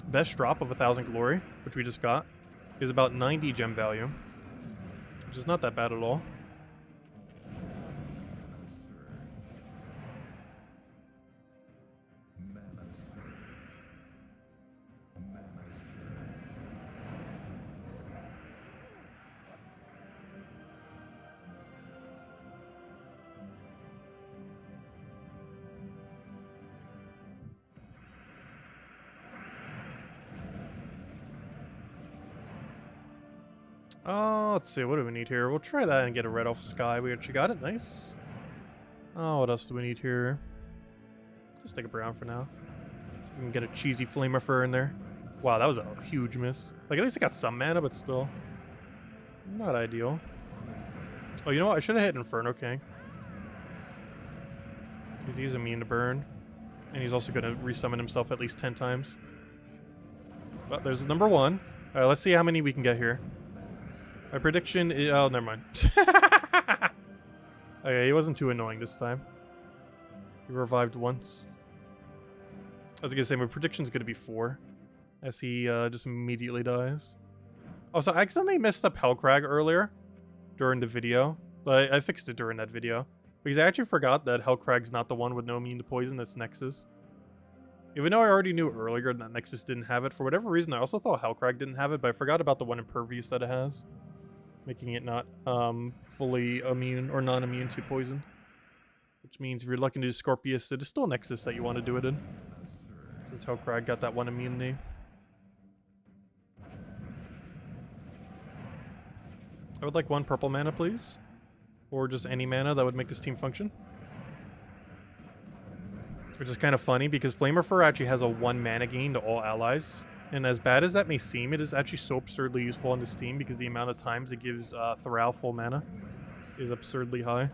best drop of 1,000 Glory, which we just got, is about 90 gem value. Which is not that bad at all. Let's see, what do we need here? We'll try that and get a red off Sky. We actually got it, nice. Oh, what else do we need here? Just take a brown for now. So we can get a cheesy Flamer Fur in there. Wow, that was a huge miss. Like, at least it got some mana, but still. Not ideal. Oh, you know what? I should have hit Inferno King. Because he's immune to burn. And he's also going to resummon himself at least 10 times. Well, there's number 1. Alright, let's see how many we can get here. My prediction is... Oh, never mind. Okay, he wasn't too annoying this time. He revived once. I was going to say, my prediction's going to be 4. As he just immediately dies. Oh, so I accidentally messed up Hellcrag earlier. During the video. But I fixed it during that video. Because I actually forgot that Hellcrag's not the one with no immune to poison, that's Nexus. Even though I already knew earlier that Nexus didn't have it, for whatever reason I also thought Hellcrag didn't have it, but I forgot about the one Impervious that it has. Making it not fully immune or non-immune to poison. Which means if you're looking to do Scorpius, it is still Nexus that you want to do it in. Since Hellcrag got that one immunity. I would like 1 purple mana, please. Or just any mana that would make this team function. Which is kind of funny because Flamer Fur actually has a 1 mana gain to all allies. And as bad as that may seem, it is actually so absurdly useful on this team because the amount of times it gives Thrall full mana is absurdly high.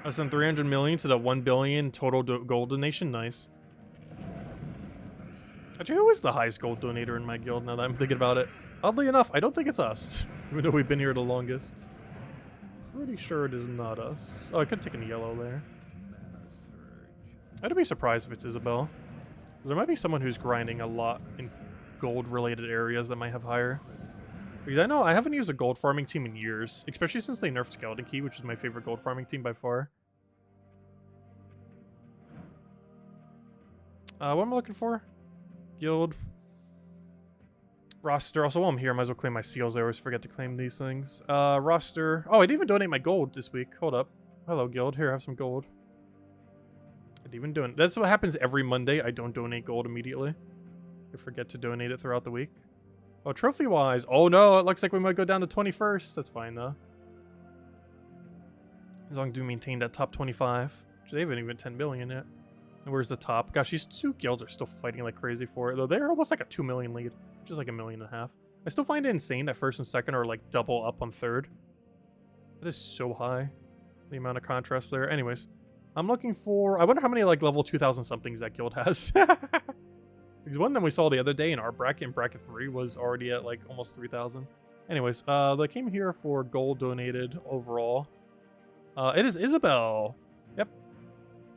I sent 300 million to the 1 billion total gold donation. Nice. Actually, who is the highest gold donator in my guild now that I'm thinking about it? Oddly enough, I don't think it's us. Even though we've been here the longest. pretty sure it is not us. Oh, I could take a yellow there. I'd be surprised if it's Isabel. There might be someone who's grinding a lot in gold-related areas that might have higher. Because I know I haven't used a gold farming team in years, especially since they nerfed Skeleton Key, which is my favorite gold farming team by far. What am I looking for? Guild. Roster. Also, while I'm here, I might as well claim my seals. I always forget to claim these things. Roster. Oh, I didn't even donate my gold this week. Hold up. Hello, guild. Here, have some gold. I didn't even do it. That's what happens every Monday. I don't donate gold immediately. I forget to donate it throughout the week. Oh, trophy-wise. Oh, no. It looks like we might go down to 21st. That's fine, though. As long as we maintain that top 25. Which they haven't even 10 billion yet. And where's the top? Gosh, these two guilds are still fighting like crazy for it. Though they're almost like a 2 million lead. Which is like 1.5 million. I still find it insane that first and second are like double up on third. That is so high. The amount of contrast there. Anyways. I'm looking for... I wonder how many like level 2,000 somethings that guild has. Because one that we saw the other day in our bracket, in bracket 3, was already at like almost 3,000. Anyways, they came here for gold donated overall. It is Isabel. Yep.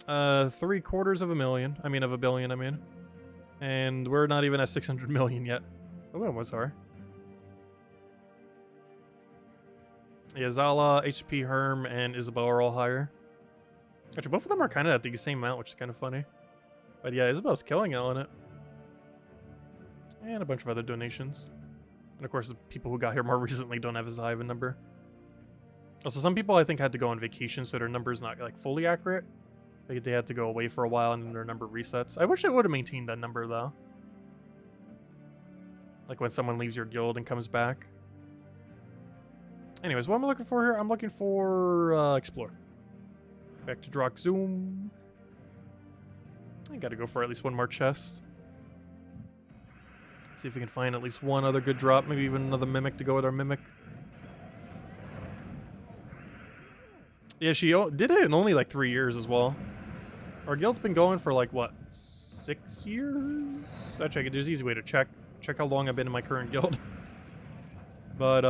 750,000. I mean, of a billion, I mean. And we're not even at 600 million yet. Oh, we almost are. Yeah, Zala, HP Herm, and Isabel are all higher. Actually, both of them are kind of at the same amount, which is kind of funny. But yeah, Isabel's killing it on it. And a bunch of other donations. And of course, the people who got here more recently don't have as high of a number. Also, some people I think had to go on vacation, so their number's not like fully accurate. They had to go away for a while and then their number resets. I wish I would have maintained that number though. Like when someone leaves your guild and comes back. Anyways, what am I looking for here? I'm looking for Explore. Back to Drock Zoom. I gotta go for at least one more chest. See if we can find at least one other good drop. Maybe even another Mimic to go with our Mimic. Yeah, she did it in only like 3 years as well. Our guild's been going for like, what, 6 years? Actually, there's an easy way to check. Check how long I've been in my current guild. But,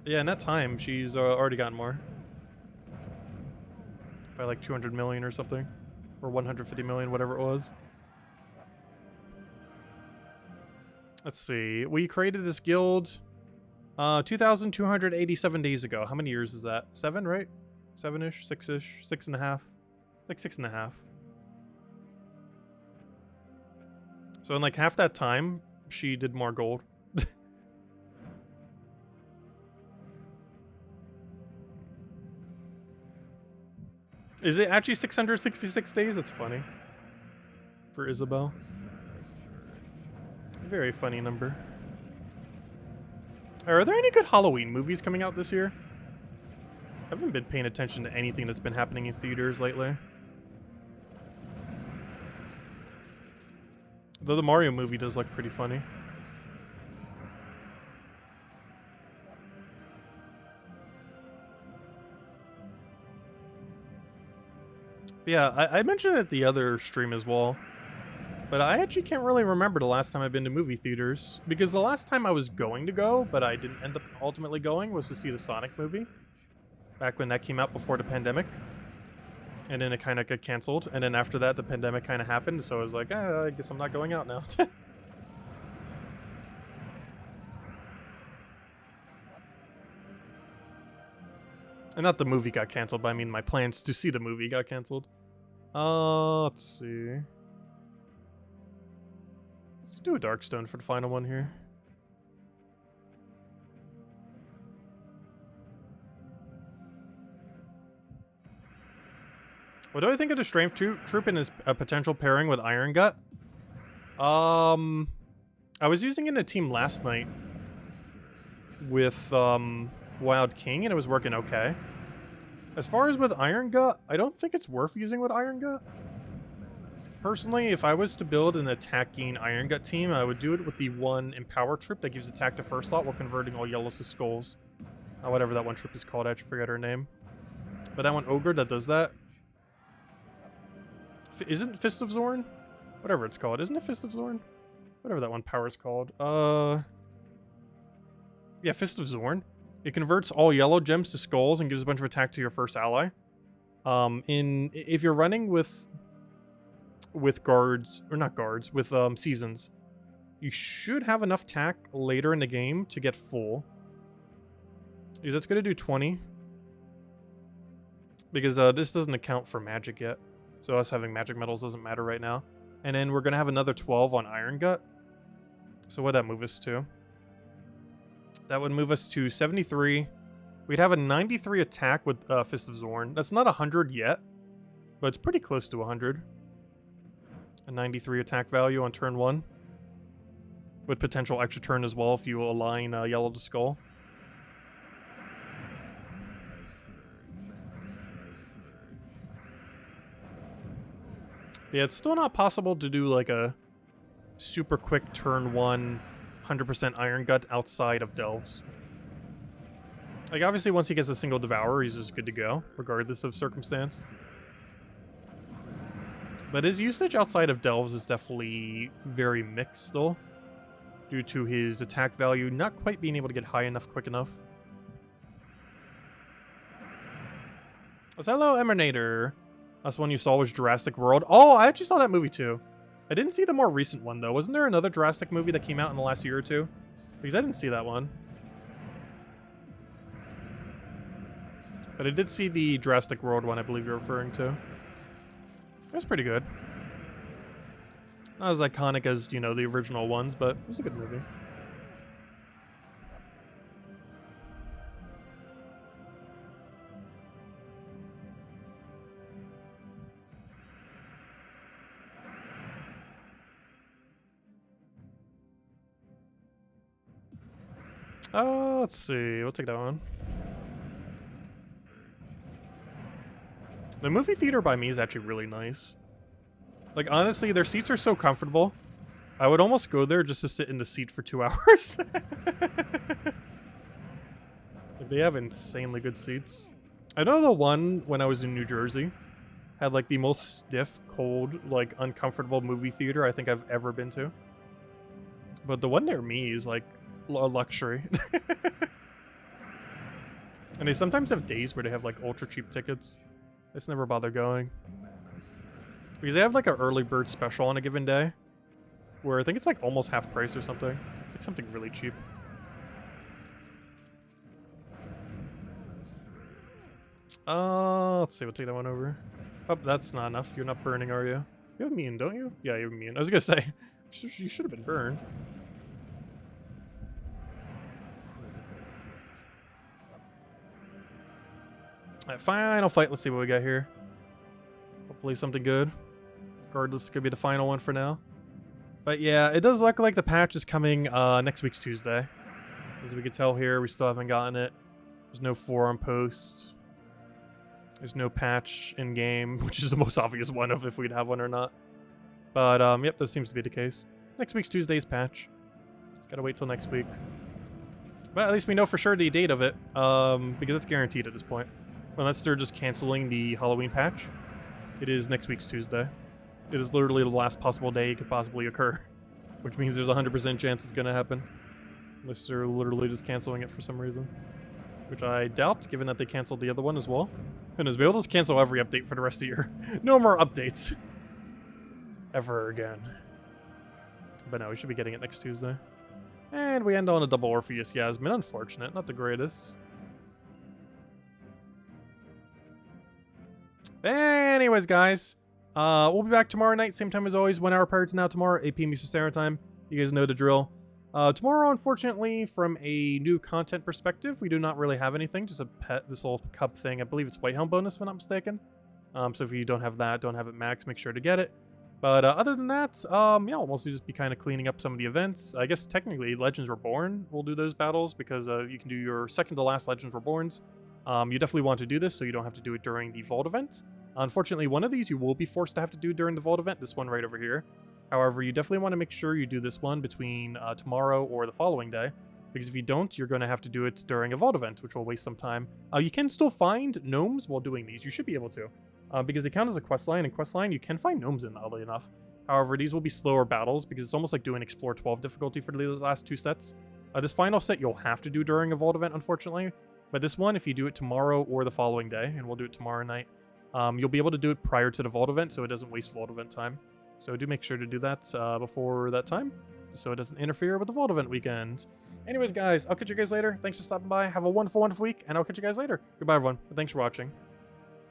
yeah, in that time, she's already gotten more. By like 200 million or something. Or 150 million, whatever it was. Let's see. We created this guild 2,287 days ago. How many years is that? 7, right? 7-ish? 6-ish? 6.5? Like 6.5. So in like half that time, she did more gold. Is it actually 666 days? That's funny. For Isabel. Very funny number. Are there any good Halloween movies coming out this year? I haven't been paying attention to anything that's been happening in theaters lately. Though the Mario movie does look pretty funny. But yeah, I mentioned it at the other stream as well. But I actually can't really remember the last time I've been to movie theaters. Because the last time I was going to go, but I didn't end up ultimately going, was to see the Sonic movie. Back when that came out before the pandemic. And then it kind of got canceled. And then after that, the pandemic kind of happened. So I was like, I guess I'm not going out now. And not the movie got canceled, but I mean my plans to see the movie got canceled. Let's see. Let's do a Darkstone for the final one here. What do I think of the Strength Troop and his potential pairing with Iron Gut? I was using it in a team last night with Wild King, and it was working okay. As far as with Iron Gut, I don't think it's worth using with Iron Gut. Personally, if I was to build an attacking Iron Gut team, I would do it with the one Empower troop that gives attack to first slot while converting all yellows to skulls. Whatever that one troop is called, I actually forgot her name. But that one Ogre that does that. Isn't Fist of Zorn? Whatever it's called. Isn't it Fist of Zorn? Whatever that one power is called. Yeah, Fist of Zorn. It converts all yellow gems to skulls and gives a bunch of attack to your first ally. If you're running with guards, or not guards, with seasons, you should have enough attack later in the game to get full. Because it's going to do 20. Because this doesn't account for magic yet. So us having magic metals doesn't matter right now. And then we're going to have another 12 on Iron Gut. So what'd that move us to? That would move us to 73. We'd have a 93 attack with Fist of Zorn. That's not 100 yet, but it's pretty close to 100. A 93 attack value on turn 1. With potential extra turn as well if you align yellow to skull. Yeah, it's still not possible to do like a super quick turn 1 100% Iron Gut outside of Delves. Like, obviously, once he gets a single Devourer, he's just good to go, regardless of circumstance. But his usage outside of Delves is definitely very mixed still, due to his attack value not quite being able to get high enough quick enough. Hello, Emanator. Last one you saw was Jurassic World. Oh, I actually saw that movie too. I didn't see the more recent one, though. Wasn't there another Jurassic movie that came out in the last year or two? Because I didn't see that one. But I did see the Jurassic World one I believe you're referring to. It was pretty good. Not as iconic as, you know, the original ones, but it was a good movie. Let's see. We'll take that one. The movie theater by me is actually really nice. Like, honestly, their seats are so comfortable. I would almost go there just to sit in the seat for 2 hours. Like, they have insanely good seats. I know the one when I was in New Jersey had, like, the most stiff, cold, like, uncomfortable movie theater I think I've ever been to. But the one near me is, like, a luxury. And they sometimes have days where they have, like, ultra cheap tickets. I just never bother going. Because they have, like, an early bird special on a given day. Where I think it's, like, almost half price or something. It's, like, something really cheap. Let's see. We'll take that one over. Oh, that's not enough. You're not burning, are you? You have immune, don't you? Yeah, you have immune. I was gonna say, you should have been burned. Alright, final fight. Let's see what we got here. Hopefully something good. Regardless, could be the final one for now. But yeah, it does look like the patch is coming next week's Tuesday. As we can tell here, we still haven't gotten it. There's no forum posts. There's no patch in-game, which is the most obvious one of if we'd have one or not. But, yep, that seems to be the case. Next week's Tuesday's patch. Just gotta wait till next week. But at least we know for sure the date of it, because it's guaranteed at this point. Unless they're just canceling the Halloween patch. It is next week's Tuesday. It is literally the last possible day it could possibly occur. Which means there's a 100% chance it's gonna happen. Unless they're literally just canceling it for some reason. Which I doubt, given that they canceled the other one as well. Goodness, we'll just cancel every update for the rest of the year. No more updates. Ever again. But no, we should be getting it next Tuesday. And we end on a double Orpheus Yasmin. Unfortunate, not the greatest. Anyways, guys. We'll be back tomorrow night, same time as always, 1 hour prior to now tomorrow, 8 p.m. Eastern Standard Time. You guys know the drill. Tomorrow, unfortunately, from a new content perspective, we do not really have anything. Just a pet, this little cup thing. I believe it's White Helm bonus, if I'm not mistaken. So if you don't have that, don't have it max, make sure to get it. But other than that, yeah, we'll mostly just be kind of cleaning up some of the events. I guess technically, Legends Reborn will do those battles because you can do your second to last Legends Reborns. You definitely want to do this so you don't have to do it during the Vault event. Unfortunately, one of these you will be forced to have to do during the Vault event, this one right over here. However, you definitely want to make sure you do this one between tomorrow or the following day, because if you don't, you're going to have to do it during a Vault event, which will waste some time. You can still find gnomes while doing these. You should be able to, because they count as a quest line, and quest line you can find gnomes in, oddly enough. However, these will be slower battles, because it's almost like doing Explore 12 difficulty for the last 2 sets. This final set you'll have to do during a Vault event, unfortunately. But this one, if you do it tomorrow or the following day, and we'll do it tomorrow night, you'll be able to do it prior to the Vault event, so it doesn't waste Vault event time. So do make sure to do that before that time, so it doesn't interfere with the Vault event weekend. Anyways, guys, I'll catch you guys later. Thanks for stopping by. Have a wonderful, wonderful week, and I'll catch you guys later. Goodbye, everyone. Thanks for watching.